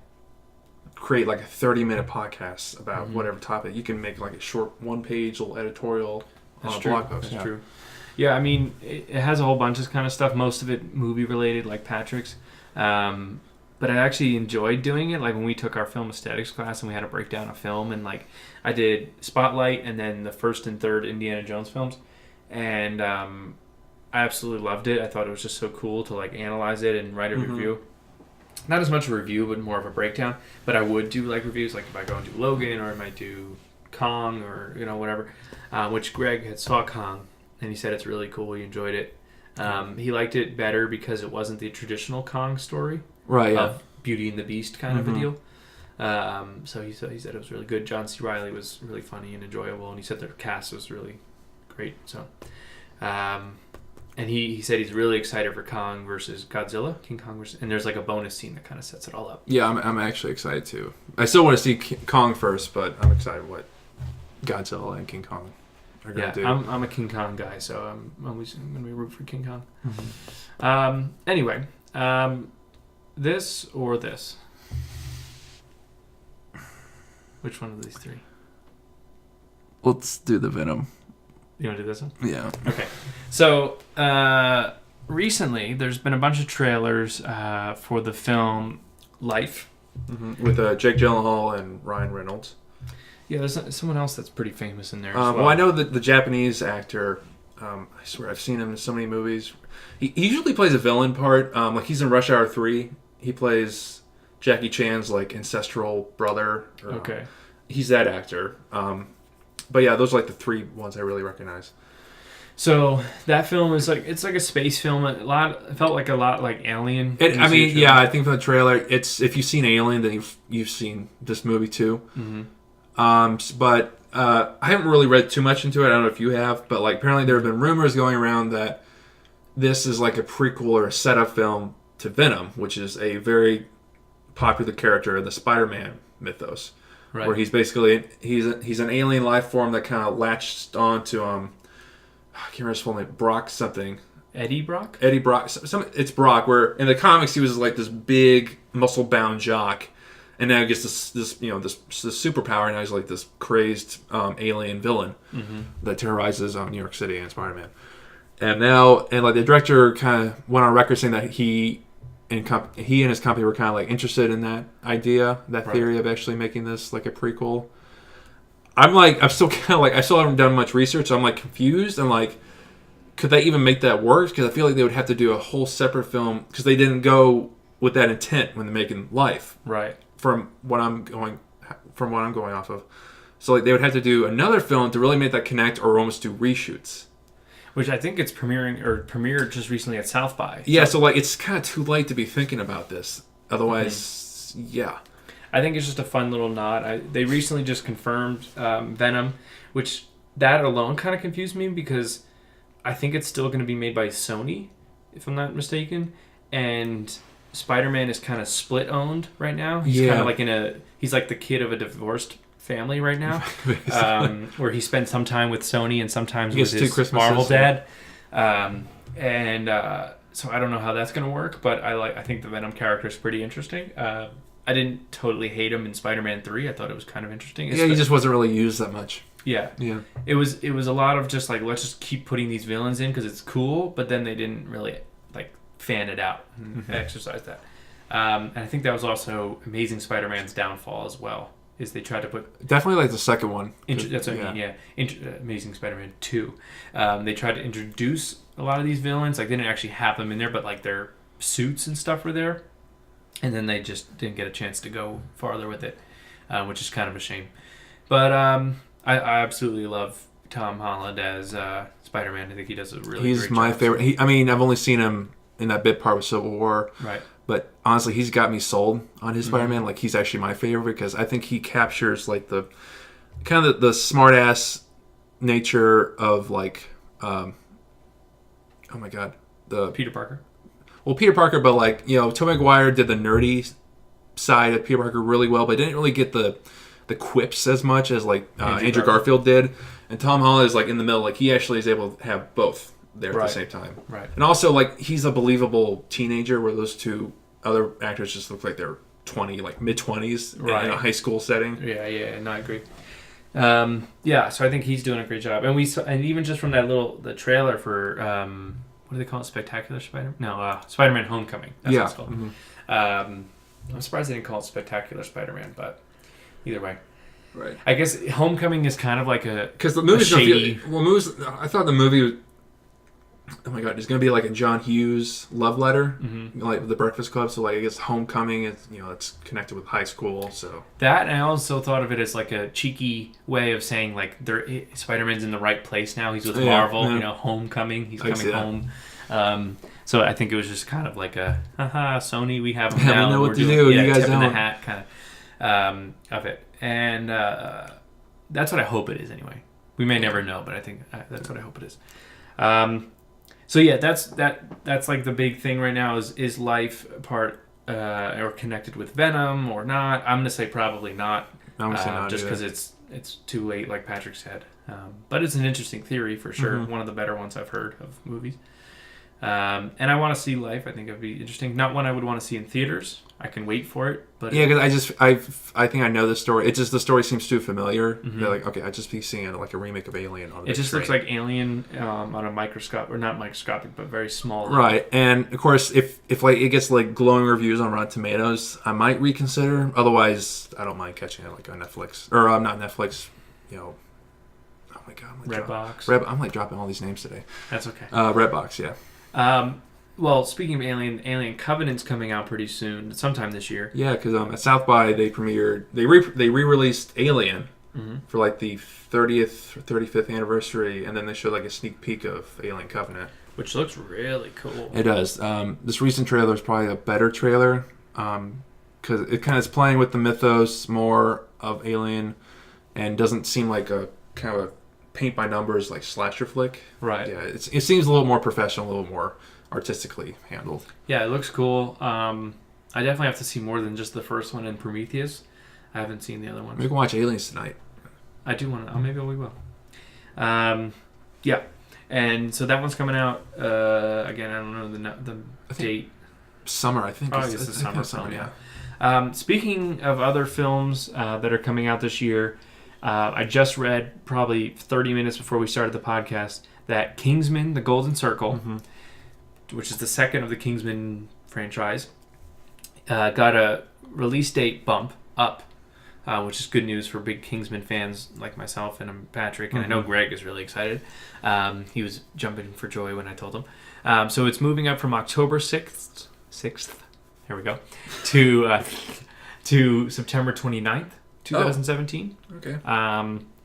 create like a 30-minute podcast about whatever topic, you can make like a short one-page little editorial on a blog post. That's true. Yeah, I mean, it has a whole bunch of kind of stuff, most of it movie-related, like Patrick's. But I actually enjoyed doing it, like when we took our film aesthetics class and we had to break down a film, and like I did Spotlight and then the first and third Indiana Jones films, and I absolutely loved it. I thought it was just so cool to like analyze it and write a review. Not as much a review, but more of a breakdown. But I would do like reviews, like if I go and do Logan, or I might do Kong, or whatever. Which Greg had saw Kong, and he said it's really cool. He enjoyed it. He liked it better because it wasn't the traditional Kong story, right? Yeah. Of Beauty and the Beast kind of a deal. So he said it was really good. John C. Reilly was really funny and enjoyable, and he said their cast was really great. So. And he said he's really excited for Kong versus Godzilla, King Kong versus, and there's like a bonus scene that kind of sets it all up. Yeah, I'm actually excited too. I still want to see Kong first, but I'm excited what Godzilla and King Kong are going to do. I'm a King Kong guy, so I'm always going to be root for King Kong. Anyway, this or this? Which one of these three? Let's do the Venom. You want to do this one? Yeah. Okay. So, recently, there's been a bunch of trailers for the film Life. With Jake Gyllenhaal and Ryan Reynolds. Yeah, there's someone else that's pretty famous in there as well. Well, I know that the Japanese actor, I swear I've seen him in so many movies. He usually plays a villain part. Like he's in Rush Hour 3. He plays Jackie Chan's like ancestral brother. Okay. He's that actor. But yeah, those are like the three ones I really recognize. So that film is it's like a space film. It felt like a lot like Alien. I think from the trailer, it's if you've seen Alien, then you've seen this movie too. But I haven't really read too much into it. I don't know if you have, but like apparently there have been rumors going around that this is like a prequel or a setup film to Venom, which is a very popular character in the Spider-Man mythos. Right. Where he's basically he's an alien life form that kind of latched on to I can't remember his full name, Brock something. Eddie Brock. It's Brock. Where in the comics he was like this big muscle bound jock, and now he gets this superpower, and now he's like this crazed alien villain that terrorizes New York City and Spider-Man. And like the director kind of went on record saying that he and his company were kind of like interested in that idea, that theory of actually making this like a prequel. I'm still kind of like, I still haven't done much research, so I'm like confused. And like, could they even make that work? Because I feel like they would have to do a whole separate film because they didn't go with that intent when they're making Life. Right. From what I'm going off of. So like they would have to do another film to really make that connect, or almost do reshoots. Which I think it's premiered just recently at South by. Yeah, so like it's kind of too late to be thinking about this. Otherwise, yeah. I think it's just a fun little nod. They recently just confirmed Venom, which that alone kind of confused me because I think it's still going to be made by Sony, if I'm not mistaken, and Spider-Man is kind of split owned right now. He's kind of like he's like the kid of a divorced family right now, where he spends some time with Sony and sometimes with his Marvel dad. So I don't know how that's going to work, but I think the Venom character is pretty interesting. I didn't totally hate him in Spider-Man 3. I thought it was kind of interesting. Yeah, he just wasn't really used that much. Yeah. It was a lot of just like, let's just keep putting these villains in because it's cool, but then they didn't really like fan it out and exercise that. And I think that was also Amazing Spider-Man's downfall as well. Is they tried to put... Definitely like the second one. That's what I mean, yeah. Amazing Spider-Man 2. They tried to introduce a lot of these villains. Like, they didn't actually have them in there, but, like, their suits and stuff were there. And then they just didn't get a chance to go farther with it, which is kind of a shame. But I absolutely love Tom Holland as Spider-Man. I think he does a really great job. He's my favorite. I've only seen him in that bit part with Civil War. Right. But honestly, he's got me sold on his Spider-Man. Like, he's actually my favorite because I think he captures like the kind of the smart ass nature of like, oh my god, the Peter Parker. Well, Peter Parker, but like Tobey Maguire did the nerdy side of Peter Parker really well, but didn't really get the quips as much as like Andrew Garfield did. And Tom Holland is like in the middle. Like he actually is able to have both there at the same time. Right. And also like he's a believable teenager where those two other actors just look like they're 20, like mid-20s in a high school setting. Yeah, no, I agree. So I think he's doing a great job. And and even just from the trailer for what do they call it? Spectacular Spider-Man? No, Spider-Man Homecoming. That's what it's called. Mm-hmm. I'm surprised they didn't call it Spectacular Spider-Man, but either way. Right. I guess Homecoming is kind of like because the movie's shady... I thought the movie was, oh my god, it's gonna be like a John Hughes love letter, like The Breakfast Club. So like I guess Homecoming is it's connected with high school. So that, and I also thought of it as like a cheeky way of saying like Spider-Man's in the right place now. He's with Marvel. Yeah. Homecoming. He's coming home. So I think it was just kind of like a Sony, we have him now. We know what to do. You guys tip don't. In the hat kind of it, and that's what I hope it is anyway. We may never know, but I think that's what I hope it is. So yeah, that's like the big thing right now is life part or connected with Venom or not. I'm gonna say probably not. I'm gonna say not just because it's too late, like Patrick said. But it's an interesting theory for sure. One of the better ones I've heard of movies. And I want to see Life. I think it'd be interesting. Not one I would want to see in theaters. I can wait for it, but yeah, because I think I know the story. It's just the story seems too familiar. They're like, okay, I'd just be seeing like a remake of Alien on the It just train. looks like Alien on a microscope, or not microscopic, but very small. Right, and of course, if like it gets like glowing reviews on Rotten Tomatoes, I might reconsider. Otherwise, I don't mind catching it like on Netflix or not Netflix. Oh my god, Redbox. I'm like dropping all these names today. That's okay. Redbox, yeah. Well, speaking of Alien Covenant's coming out pretty soon, sometime this year. Yeah, because at South by they premiered, they re-released Alien for like the 30th or 35th anniversary, and then they showed like a sneak peek of Alien Covenant, which looks really cool. It does. This recent trailer is probably a better trailer because it kind of is playing with the mythos more of Alien, and doesn't seem like a kind of a paint by numbers like slasher flick. Right. Yeah, it seems a little more professional, a little more artistically handled. Yeah, it looks cool. I definitely have to see more than just the first one and Prometheus. I haven't seen the other ones. We can watch Aliens tonight. I do want to. Maybe we will. Yeah, and so that one's coming out. Again, I don't know the date. Summer, I think. Oh, it's the summer film. Yeah. Speaking of other films that are coming out this year, I just read probably 30 minutes before we started the podcast that Kingsman: The Golden Circle, which is the second of the Kingsman franchise, got a release date bump up, which is good news for big Kingsman fans like myself and Patrick, and I know Greg is really excited. He was jumping for joy when I told him. So it's moving up from October 6th, here we go, to September 29th, 2017. Oh, okay.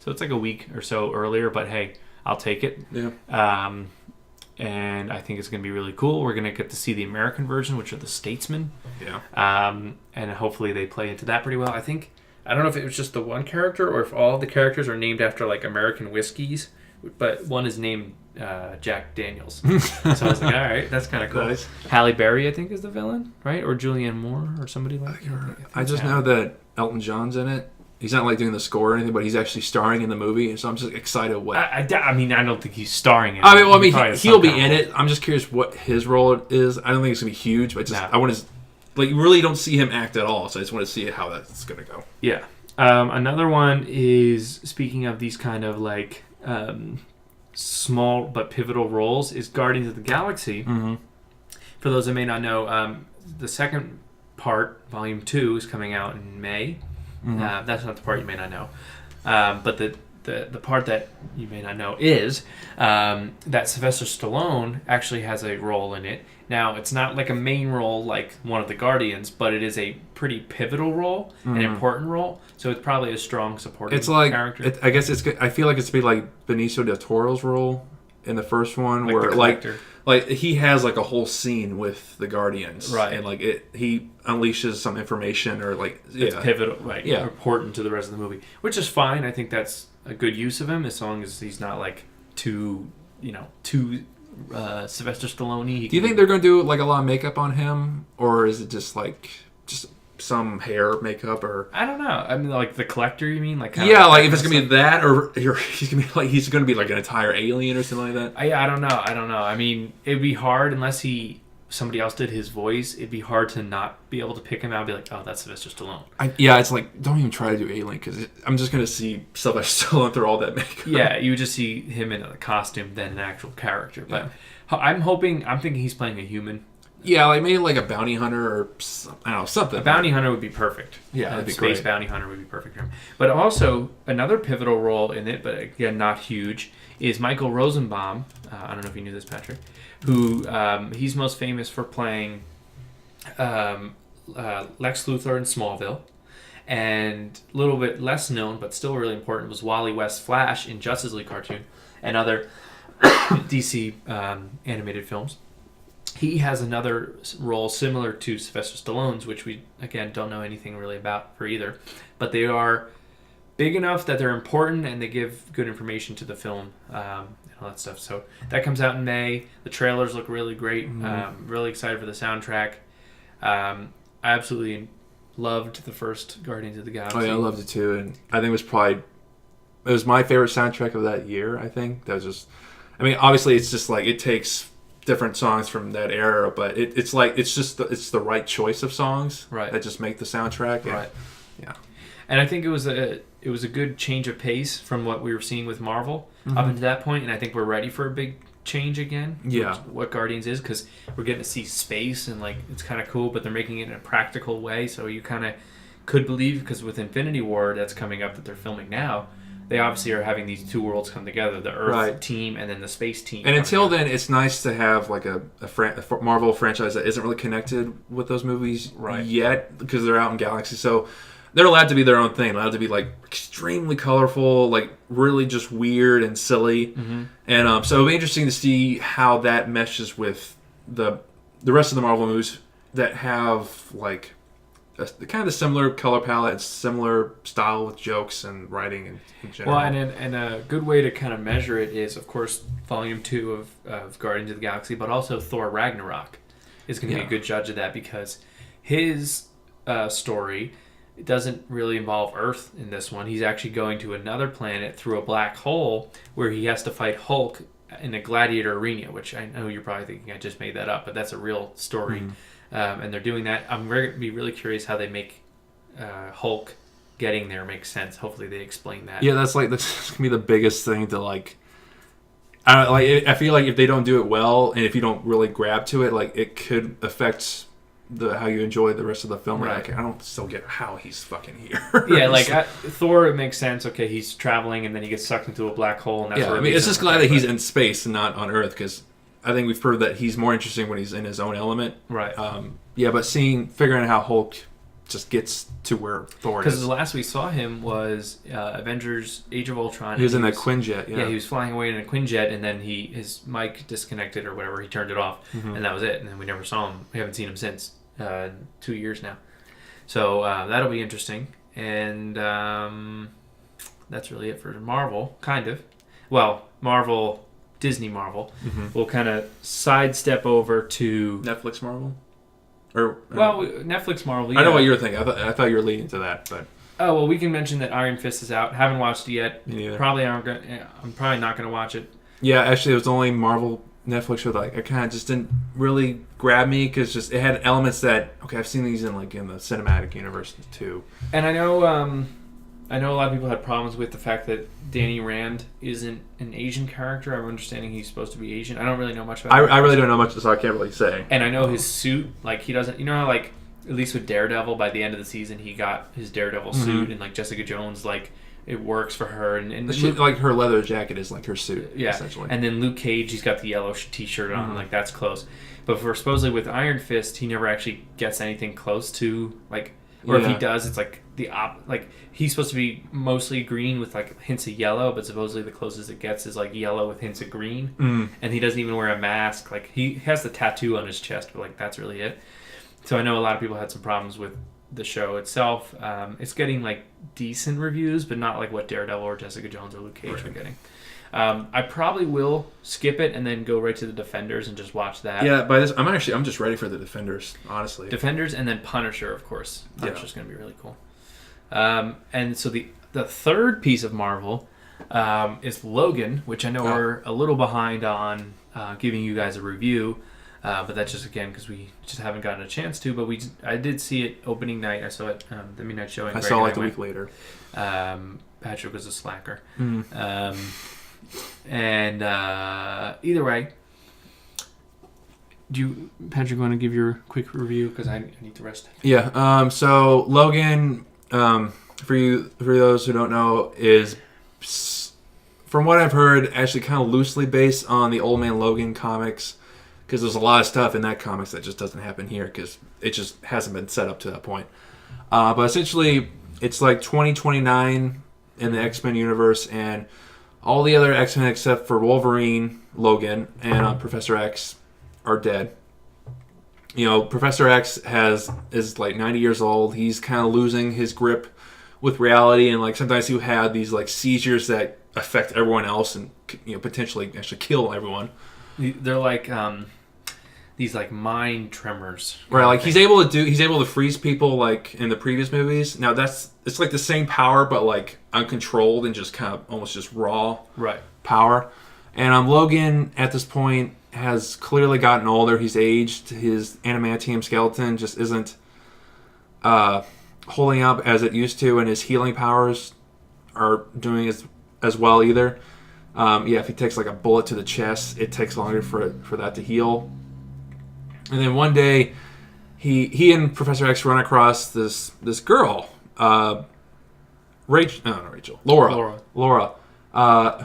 So it's like a week or so earlier, but hey, I'll take it. Yeah. and I think it's going to be really cool. We're going to get to see the American version, which are the Statesmen. Yeah. And hopefully they play into that pretty well. I don't know if it was just the one character or if all the characters are named after like American whiskeys, but one is named Jack Daniels. So I was like, all right, that's kind of cool. Nice. Halle Berry, I think, is the villain, right? Or Julianne Moore or somebody like that. I just know that Elton John's in it. He's not like doing the score or anything, but he's actually starring in the movie. So I'm just excited what. I mean, I don't think he's starring in it. I mean, he'll be in it. I'm just curious what his role is. I don't think it's gonna be huge, but I want to. Like, you really don't see him act at all, so I just want to see how that's gonna go. Yeah. Another one is, speaking of these kind of like small but pivotal roles, is Guardians of the Galaxy. Mm-hmm. For those that may not know, the second part, Volume 2, is coming out in May. Mm-hmm. That's not the part you may not know. But the part that you may not know is that Sylvester Stallone actually has a role in it. Now, it's not like a main role like one of the Guardians, but it is a pretty pivotal role, an important role. So it's probably a strong supporting character. I guess I feel like it's be like Benicio del Toro's role in the first one, like where the like he has like a whole scene with the Guardians, right? And like he unleashes some information or like it's pivotal, right? Yeah, important to the rest of the movie, which is fine. I think that's a good use of him as long as he's not like too Sylvester Stallone. Do you think they're going to do like a lot of makeup on him, or is it just some hair makeup? Or I don't know. I mean, like the Collector, you mean? Like if it's gonna be that, or he's gonna be like an entire alien or something like that. I don't know. I mean, it'd be hard unless somebody else did his voice. It'd be hard to not be able to pick him out and be like, oh, that's Sylvester Stallone. It's like, don't even try to do alien, because I'm just gonna see Sylvester Stallone through all that makeup. Yeah, you would just see him in a costume than an actual character. But I'm thinking he's playing a human. Yeah, like maybe like a bounty hunter or I don't know, something. A bounty hunter would be perfect. Yeah, that'd be Space great. Bounty hunter would be perfect for him. But also, another pivotal role in it, but again, not huge, is Michael Rosenbaum. I don't know if you knew this, Patrick. Who he's most famous for playing Lex Luthor in Smallville. And a little bit less known, but still really important, was Wally West Flash in Justice League cartoon and other DC animated films. He has another role similar to Sylvester Stallone's, which we, again, don't know anything really about for either. But they are big enough that they're important and they give good information to the film and all that stuff. So that comes out in May. The trailers look really great. Really excited for the soundtrack. I absolutely loved the first Guardians of the Galaxy. Oh, yeah, I loved it too. And I think it was my favorite soundtrack of that year, I think. That was just, I mean, obviously it's just like, it takes different songs from that era, but it's the right choice of songs that just make the soundtrack. Right. Yeah. And I think it was a good change of pace from what we were seeing with Marvel up until that point, and I think we're ready for a big change again. Yeah. What Guardians is, because we're getting to see space and like it's kind of cool, but they're making it in a practical way, so you kind of could believe, because with Infinity War that's coming up that they're filming now, they obviously are having these two worlds come together, the Earth team and then the space team. And until then, it's nice to have like a Marvel franchise that isn't really connected with those movies yet, because they're out in Galaxy. So they're allowed to be their own thing, allowed to be like extremely colorful, like really just weird and silly. And so it'll be interesting to see how that meshes with the rest of the Marvel movies that have like kind of similar color palette and similar style with jokes and writing in general. Well, and a good way to kind of measure it is, of course, Volume 2 of Guardians of the Galaxy, but also Thor Ragnarok is going to be a good judge of that, because his story doesn't really involve Earth in this one. He's actually going to another planet through a black hole where he has to fight Hulk in a gladiator arena, which I know you're probably thinking I just made that up, but that's a real story. And they're doing that. I'm going to be really curious how they make Hulk getting there make sense. Hopefully they explain that. Yeah, that's going to be the biggest thing to like... I feel like if they don't do it well, and if you don't really grab to it, like it could affect how you enjoy the rest of the film. Right. Like, I don't still get how he's fucking here. Yeah, like Thor, it makes sense. Okay, he's traveling and then he gets sucked into a black hole. And that's where I mean, it's just glad that he's in space and not on Earth, because I think we've proved that he's more interesting when he's in his own element. Right. But figuring out how Hulk just gets to where Thor is. Because the last we saw him was Avengers: Age of Ultron. He was in that Quinjet. Yeah, he was flying away in a Quinjet, and then his mic disconnected or whatever. He turned it off, and that was it. And then we never saw him. We haven't seen him since 2 years now. So that'll be interesting. And that's really it for Marvel, kind of. Well, Disney Marvel. We'll kind of sidestep over to Netflix Marvel? Or Netflix Marvel. Yeah. I know what you were thinking. I thought you were leading to that, but oh well, we can mention that Iron Fist is out. Haven't watched it yet. Me neither. I'm probably not gonna watch it. Yeah, actually, it was the only Marvel Netflix show that I kind of just didn't really grab me because it had elements that I've seen these in the cinematic universe too. And I know a lot of people had problems with the fact that Danny Rand isn't an Asian character. I'm understanding he's supposed to be Asian. I don't really know much about I really don't know much, so I can't really say. And I know his suit, he doesn't... You know how, at least with Daredevil, by the end of the season, he got his Daredevil suit, and, Jessica Jones, it works for her. And her leather jacket is, her suit, essentially. And then Luke Cage, he's got the yellow t-shirt on, that's close. But supposedly with Iron Fist, he never actually gets anything close to, or if he does, it's he's supposed to be mostly green with hints of yellow, but supposedly the closest it gets is yellow with hints of green. And he doesn't even wear a mask. He has the tattoo on his chest, but that's really it. So I know a lot of people had some problems with the show itself. It's getting decent reviews, but not what Daredevil or Jessica Jones or Luke Cage are getting. I probably will skip it and then go right to the Defenders and just watch that. Yeah, by this I'm just ready for the Defenders, honestly. Defenders and then Punisher, of course. Punisher's going to be really cool. And so the third piece of Marvel is Logan, which I know we're a little behind on giving you guys a review, but that's just again because we just haven't gotten a chance to. But I did see it opening night. I saw it the midnight showing. I saw it a week later. Patrick was a slacker. And either way, Patrick, want to give your quick review because I need to rest. Yeah. So Logan. For those who don't know, is from what I've heard, actually kind of loosely based on the Old Man Logan comics, because there's a lot of stuff in that comics that just doesn't happen here because it just hasn't been set up to that point. But essentially, it's 2029 in the X-Men universe, and all the other X-Men except for Wolverine, Logan, and Professor X are dead. Professor X is 90 years old. He's kind of losing his grip with reality, and sometimes he'll have these seizures that affect everyone else and potentially actually kill everyone. They're these mind tremors. Right, he's able to freeze people in the previous movies. Now it's the same power but uncontrolled and just kind of almost just raw power. And Logan at this point has clearly gotten older. He's aged. His adamantium skeleton just isn't holding up as it used to, and his healing powers are doing as well either. If he takes a bullet to the chest, it takes longer for that to heal. And then one day, he and Professor X run across this girl, Laura,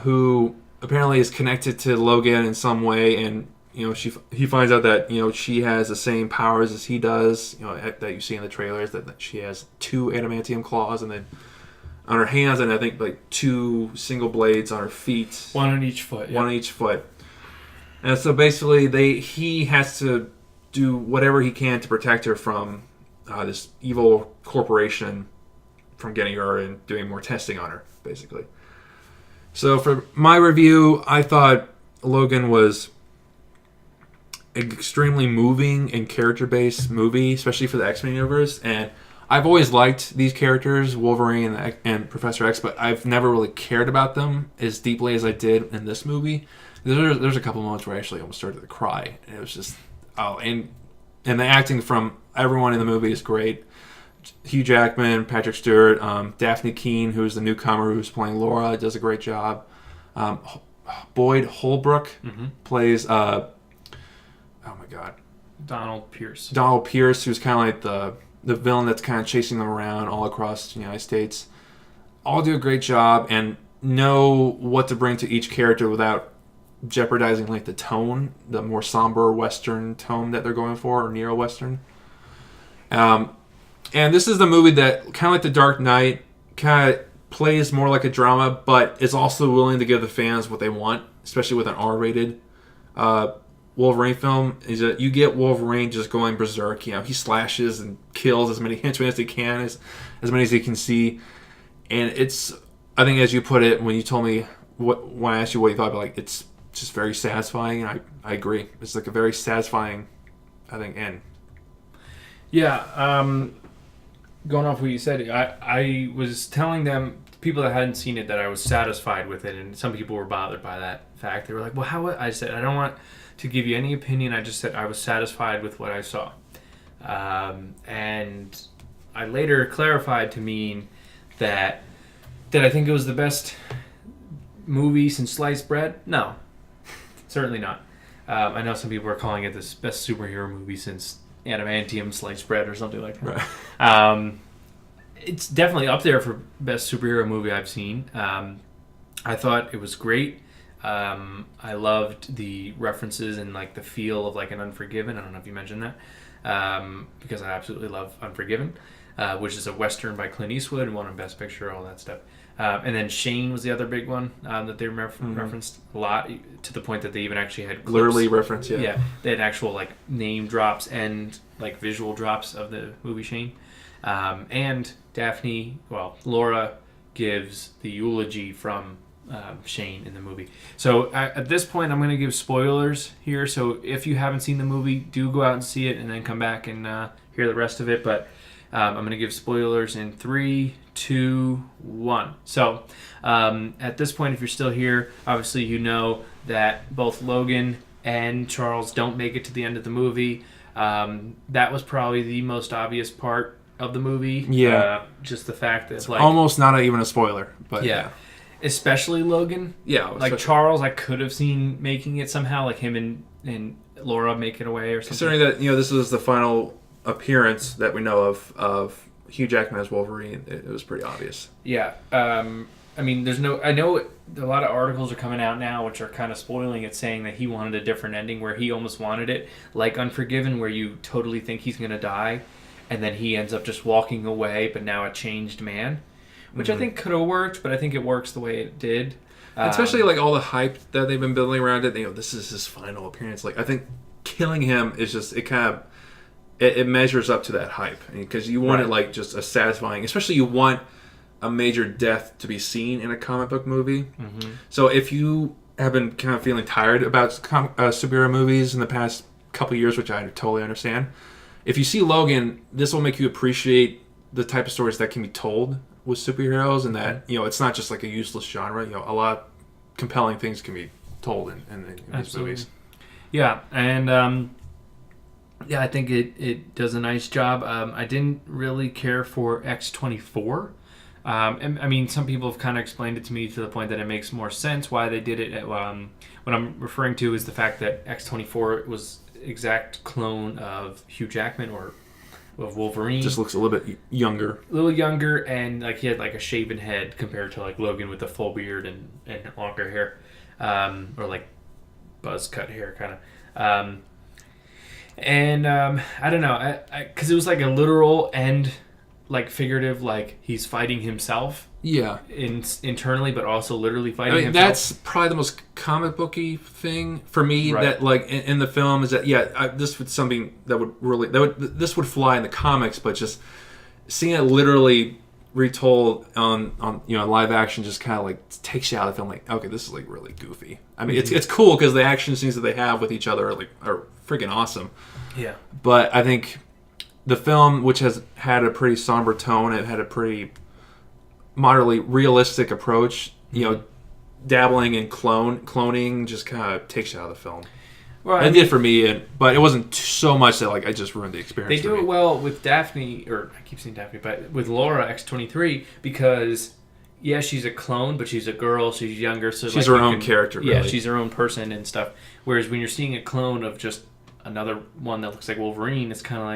who apparently is connected to Logan in some way, and he finds out that she has the same powers as he does. That you see in the trailers that she has 2 adamantium claws, and then on her hands, and I think 2 single blades on her feet. One on each foot. One on each foot. And so basically, he has to do whatever he can to protect her from this evil corporation from getting her and doing more testing on her, basically. So for my review, I thought Logan was an extremely moving and character-based movie, especially for the X-Men universe. And I've always liked these characters, Wolverine and Professor X, but I've never really cared about them as deeply as I did in this movie. There's a couple moments where I actually almost started to cry. And it was just... and the acting from everyone in the movie is great. Hugh Jackman, Patrick Stewart, Daphne Keane, who's the newcomer who's playing Laura, does a great job. Boyd Holbrook plays... oh my god. Donald Pierce, who's kind of the villain that's kind of chasing them around all across the United States. All do a great job and know what to bring to each character without jeopardizing the tone, the more somber Western tone that they're going for, or neo-Western. And this is the movie that, kind of like The Dark Knight, kind of plays more like a drama, but is also willing to give the fans what they want, especially with an R-rated Wolverine film. Is that you get Wolverine just going berserk. You know, he slashes and kills as many henchmen as he can, as many as he can see. And it's, I think, as you put it, when you told me when I asked you what you thought, like, it's just very satisfying. And I agree. It's like a very satisfying, I think, end. Yeah. Going off what you said, I was telling them, people that hadn't seen it, that I was satisfied with it, and some people were bothered by that fact. They were like, well, how? I said, I don't want to give you any opinion. I just said I was satisfied with what I saw. And I later clarified to mean that I think it was the best movie since sliced bread. No, certainly not. I know some people are calling it the best superhero movie since Adamantium sliced bread or something like that. Right. It's definitely up there for best superhero movie I've seen. I thought it was great. I loved the references and like the feel of like an Unforgiven. I don't know if you mentioned that, because I absolutely love Unforgiven, which is a Western by Clint Eastwood and won a Best Picture, all that stuff. And then Shane was the other big one that they referenced a lot, to the point that they even actually had clips. Literally reference, yeah. Yeah, they had actual like name drops and like visual drops of the movie Shane. And Laura gives the eulogy from Shane in the movie. So at this point, I'm going to give spoilers here. So if you haven't seen the movie, do go out and see it and then come back and hear the rest of it. But I'm going to give spoilers in 3, 2, 1. So at this point, if you're still here, obviously you know that both Logan and Charles don't make it to the end of the movie. That was probably the most obvious part of the movie. Yeah. Just the fact that it's like almost not even a spoiler, but yeah. Especially Logan. Yeah. Like Charles, I could have seen making it somehow, like him and Laura make it away or something. Considering that, this was the final appearance that we know of Hugh Jackman as Wolverine, it was pretty obvious. Yeah. I mean, I know a lot of articles are coming out now which are kind of spoiling it, saying that he wanted a different ending, where he almost wanted it like Unforgiven, where you totally think he's going to die and then he ends up just walking away, but now a changed man, which I think could have worked, but I think it works the way it did. Especially like all the hype that they've been building around it. This is his final appearance. Like, I think killing him is just, it measures up to that hype, because you want it like just a satisfying, especially you want a major death to be seen in a comic book movie. Mm-hmm. So if you have been kind of feeling tired about superhero movies in the past couple years, which I totally understand, if you see Logan, this will make you appreciate the type of stories that can be told with superheroes, and that it's not just like a useless genre. A lot of compelling things can be told in these movies. Yeah, and I think it does a nice job. I didn't really care for X-24. And, I mean, some people have kind of explained it to me to the point that it makes more sense why they did it. What I'm referring to is the fact that X-24 was exact clone of Hugh Jackman, or of Wolverine. Just looks a little bit younger. A little younger, and like he had like a shaven head compared to like Logan with the full beard and longer hair, or like buzz cut hair kind of. I don't know, because it was like a literal and like figurative, like he's fighting himself. Yeah. Internally, but also literally fighting himself. That's probably the most comic booky thing for me. Right. That like in the film is that this was something that this would fly in the comics, but just seeing it literally retold on live action just kind of like takes you out of the film. Like, okay, this is like really goofy. I mean, it's cool because the action scenes that they have with each other are freaking awesome. Yeah. But I think the film, which has had a pretty somber tone, it had a pretty moderately realistic approach, dabbling in cloning just kind of takes you out of the film. Well, it did for me, but it wasn't so much that like I just ruined the experience. They do it well with Daphne, or I keep saying Daphne, but with Laura X-23, because she's a clone, but she's a girl, she's younger, so she's her own character. Really. Yeah, she's her own person and stuff. Whereas when you're seeing a clone of just another one that looks like Wolverine, it's kind of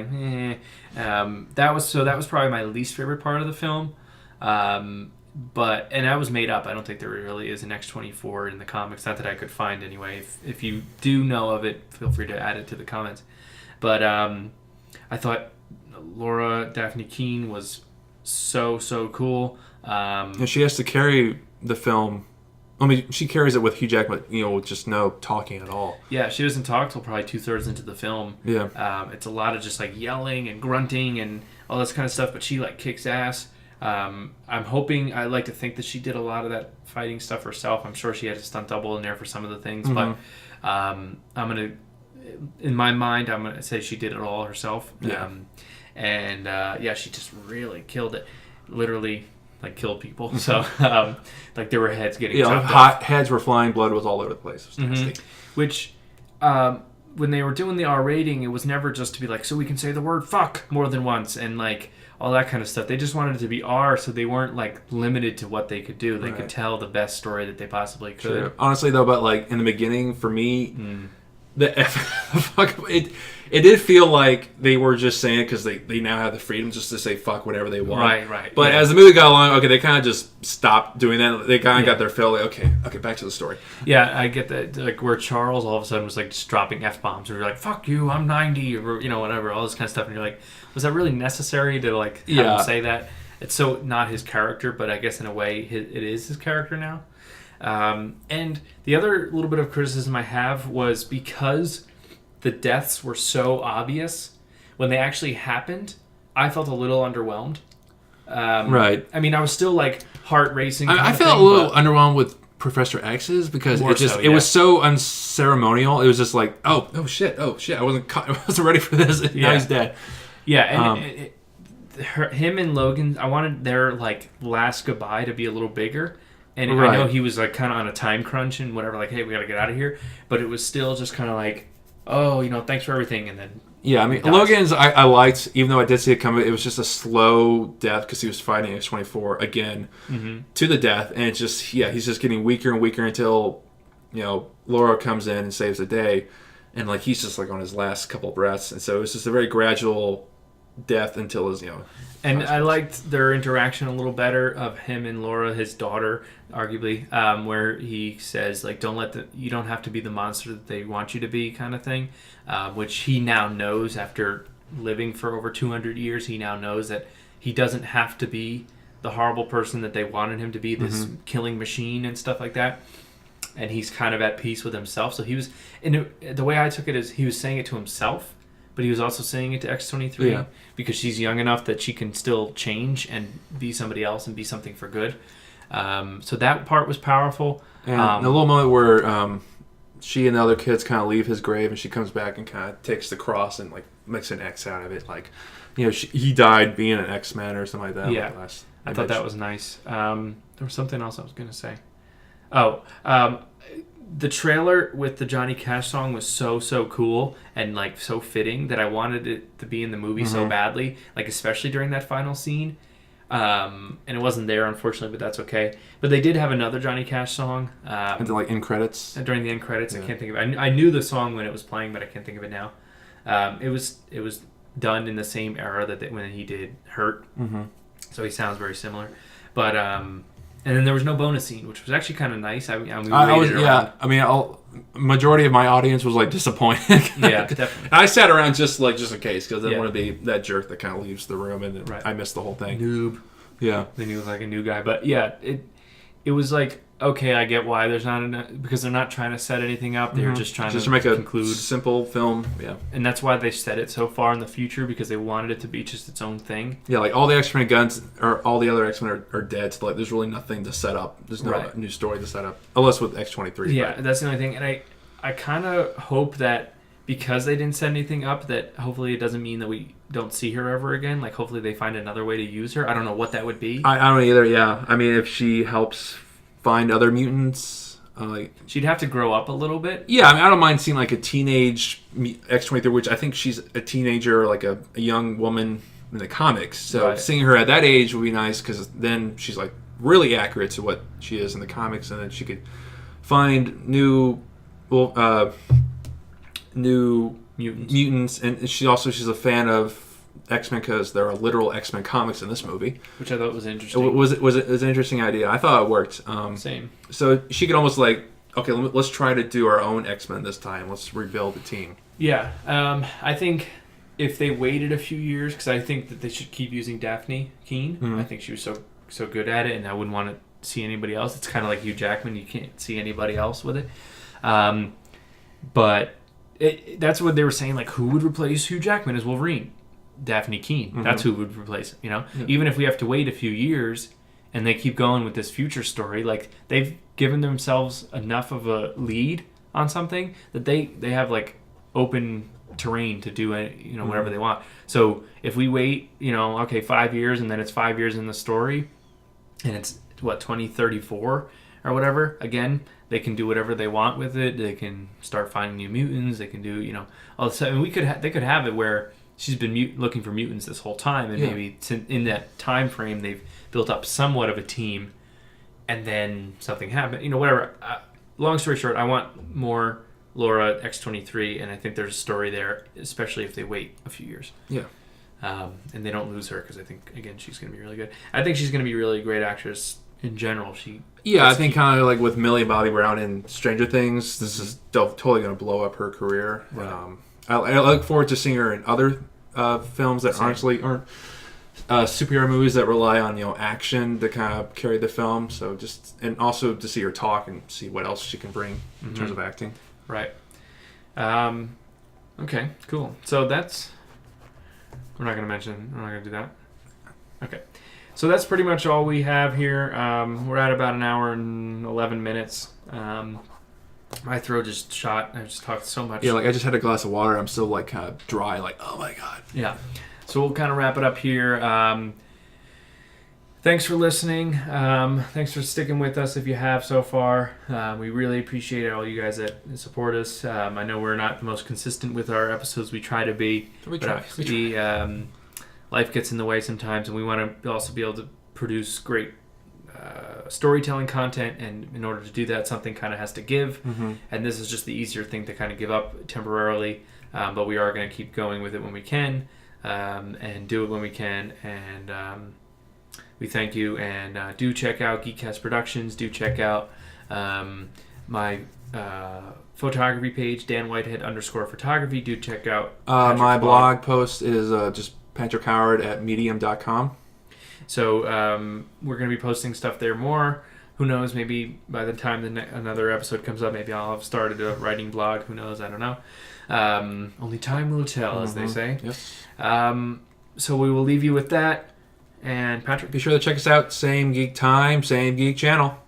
like, that was probably my least favorite part of the film. But that was made up. I don't think there really is an X-24 in the comics. Not that I could find anyway. If you do know of it, feel free to add it to the comments. But I thought Laura Daphne Keane was so cool. And she has to carry the film. I mean, she carries it with Hugh Jackman, with just no talking at all. Yeah, she doesn't talk till probably 2/3 into the film. Yeah. It's a lot of just like yelling and grunting and all this kind of stuff, but she like kicks ass. I'm hoping, I like to think that she did a lot of that fighting stuff herself. I'm sure she had a stunt double in there for some of the things, but in my mind, I'm going to say she did it all herself. Yeah. She just really killed it. Literally, like, killed people. So, like, there were heads getting chopped off. Heads were flying, blood was all over the place. It was nasty. Which, when they were doing the R rating, it was never just to be like, so we can say the word fuck more than once, and, like, all that kind of stuff. They just wanted it to be R, so they weren't, like, limited to what they could do. They could tell the best story that they possibly could. Sure. Honestly, though, but, like, in the beginning, for me... It did feel like they were just saying it because they now have the freedom just to say fuck whatever they want. Right. But as the movie got along, okay, they kind of just stopped doing that. They kind of got their fill. Like, okay, back to the story. Yeah, I get that. Like, where Charles all of a sudden was like just dropping F-bombs, or you're like, fuck you, I'm 90, or whatever, all this kind of stuff, and you're like, was that really necessary to like have him say that? It's so not his character, but I guess in a way it is his character now. And the other little bit of criticism I have was because the deaths were so obvious, when they actually happened, I felt a little underwhelmed. Right. I mean, I was still like heart racing. I felt a little underwhelmed with Professor X's because it was so unceremonial. It was just like, oh shit, I wasn't ready for this. Now he's dead. Yeah, and him and Logan, I wanted their like last goodbye to be a little bigger. And I know he was like kind of on a time crunch and whatever, like, hey, we got to get out of here. But it was still just kind of like, thanks for everything. And then Logan's I liked, even though I did see it coming. It was just a slow death because he was fighting X-24 again to the death, and it's just he's just getting weaker and weaker until Laura comes in and saves the day, and like he's just like on his last couple of breaths, and so it's just a very gradual death until his And I liked their interaction a little better of him and Laura, his daughter, arguably, where he says like, you don't have to be the monster that they want you to be, kind of thing, which he now knows after living for over 200 years. He now knows that he doesn't have to be the horrible person that they wanted him to be, this killing machine and stuff like that. And he's kind of at peace with himself. So he was, the way I took it is he was saying it to himself, but he was also saying it to X-23 because she's young enough that she can still change and be somebody else and be something for good. So that part was powerful. And a little moment where she and the other kids kind of leave his grave, and she comes back and kind of takes the cross and like makes an X out of it. Like, he died being an X-Man or something like that. Yeah, I thought that was nice. There was something else I was going to say. The trailer with the Johnny Cash song was so cool and like so fitting that I wanted it to be in the movie so badly, like especially during that final scene. And it wasn't there, unfortunately, but that's okay. But they did have another Johnny Cash song. And like in credits? During the end credits, I can't think of it. I knew the song when it was playing, but I can't think of it now. It was done in the same era when he did Hurt. So he sounds very similar. But and then there was no bonus scene, which was actually kind of nice. Majority of my audience was like disappointed. Yeah, definitely. I sat around just in case because I didn't want to be that jerk that kind of leaves the room and then I missed the whole thing. Noob. Yeah. Then he was like a new guy, but yeah, it was like, okay, I get why there's not enough, because they're not trying to set anything up. They're just trying to make conclude a simple film. Yeah, and that's why they set it so far in the future, because they wanted it to be just its own thing. Yeah, like all the X-Men guns or all the other X-Men are dead. So like, there's really nothing to set up. There's no new story to set up, unless with X-23. Yeah, that's the only thing. And I kind of hope that because they didn't set anything up, that hopefully it doesn't mean that we don't see her ever again. Like, hopefully they find another way to use her. I don't know what that would be. I don't either. Yeah, I mean, if she helps find other mutants, she'd have to grow up a little bit. Yeah, I mean, I don't mind seeing like a teenage X-23, which I think she's a teenager, like a young woman in the comics. So seeing her at that age would be nice, because then she's like really accurate to what she is in the comics, and then she could find new mutants. And she's a fan of X-Men because there are literal X-Men comics in this movie, which I thought was interesting. It was an interesting idea. I thought it worked. Same. So she could almost like, okay, let's try to do our own X-Men this time. Let's rebuild the team. Yeah, I think if they waited a few years, because I think that they should keep using Daphne Keane. Mhm. I think she was so good at it, and I wouldn't want to see anybody else. It's kind of like Hugh Jackman. You can't see anybody else with it. But that's what they were saying. Like, who would replace Hugh Jackman as Wolverine? Daphne Keane. Mhm. That's who would replace him. Yeah. Even if we have to wait a few years, and they keep going with this future story, like they've given themselves enough of a lead on something that they have like open terrain to do whatever they want. So if we wait, 5 years, and then it's 5 years in the story, and it's 2034 or whatever, again, they can do whatever they want with it. They can start finding new mutants. They can do all this stuff. And they could have it where she's been looking for mutants this whole time, and maybe in that time frame they've built up somewhat of a team, and then something happened. Whatever. Long story short, I want more Laura X-23, and I think there's a story there, especially if they wait a few years. Yeah. And they don't lose her, because I think, again, she's going to be really good. I think she's going to be a really great actress in general. I think kind of like with Millie Bobby Brown in Stranger Things, this is totally going to blow up her career. Right. I look forward to seeing her in other films that aren't superhero movies that rely on action to kind of carry the film. So and also to see her talk and see what else she can bring in terms of acting. Right. Okay. Cool. So we're not going to do that. Okay. So that's pretty much all we have here. We're at about an hour and 11 minutes. My throat just shot. I just talked so much. Yeah, like I just had a glass of water. I'm still like kind of dry. Like, oh my god. Yeah. So we'll kind of wrap it up here. Thanks for listening. Thanks for sticking with us if you have so far. We really appreciate all you guys that support us. I know we're not the most consistent with our episodes. We try to be. We try. Life gets in the way sometimes, and we want to also be able to produce great storytelling content, and in order to do that, something kind of has to give. And this is just the easier thing to kind of give up temporarily, but we are going to keep going with it when we can, and do it when we can. And we thank you, and do check out Geekcast Productions. Do check out my photography page, DanWhitehead_photography. Do check out my blog post is just Patrick Howard at medium.com. So we're going to be posting stuff there more. Who knows? Maybe by the time another episode comes up, maybe I'll have started a writing blog. Who knows? I don't know. Only time will tell, as they say. Yes. So we will leave you with that. And Patrick, be sure to check us out. Same geek time, same geek channel.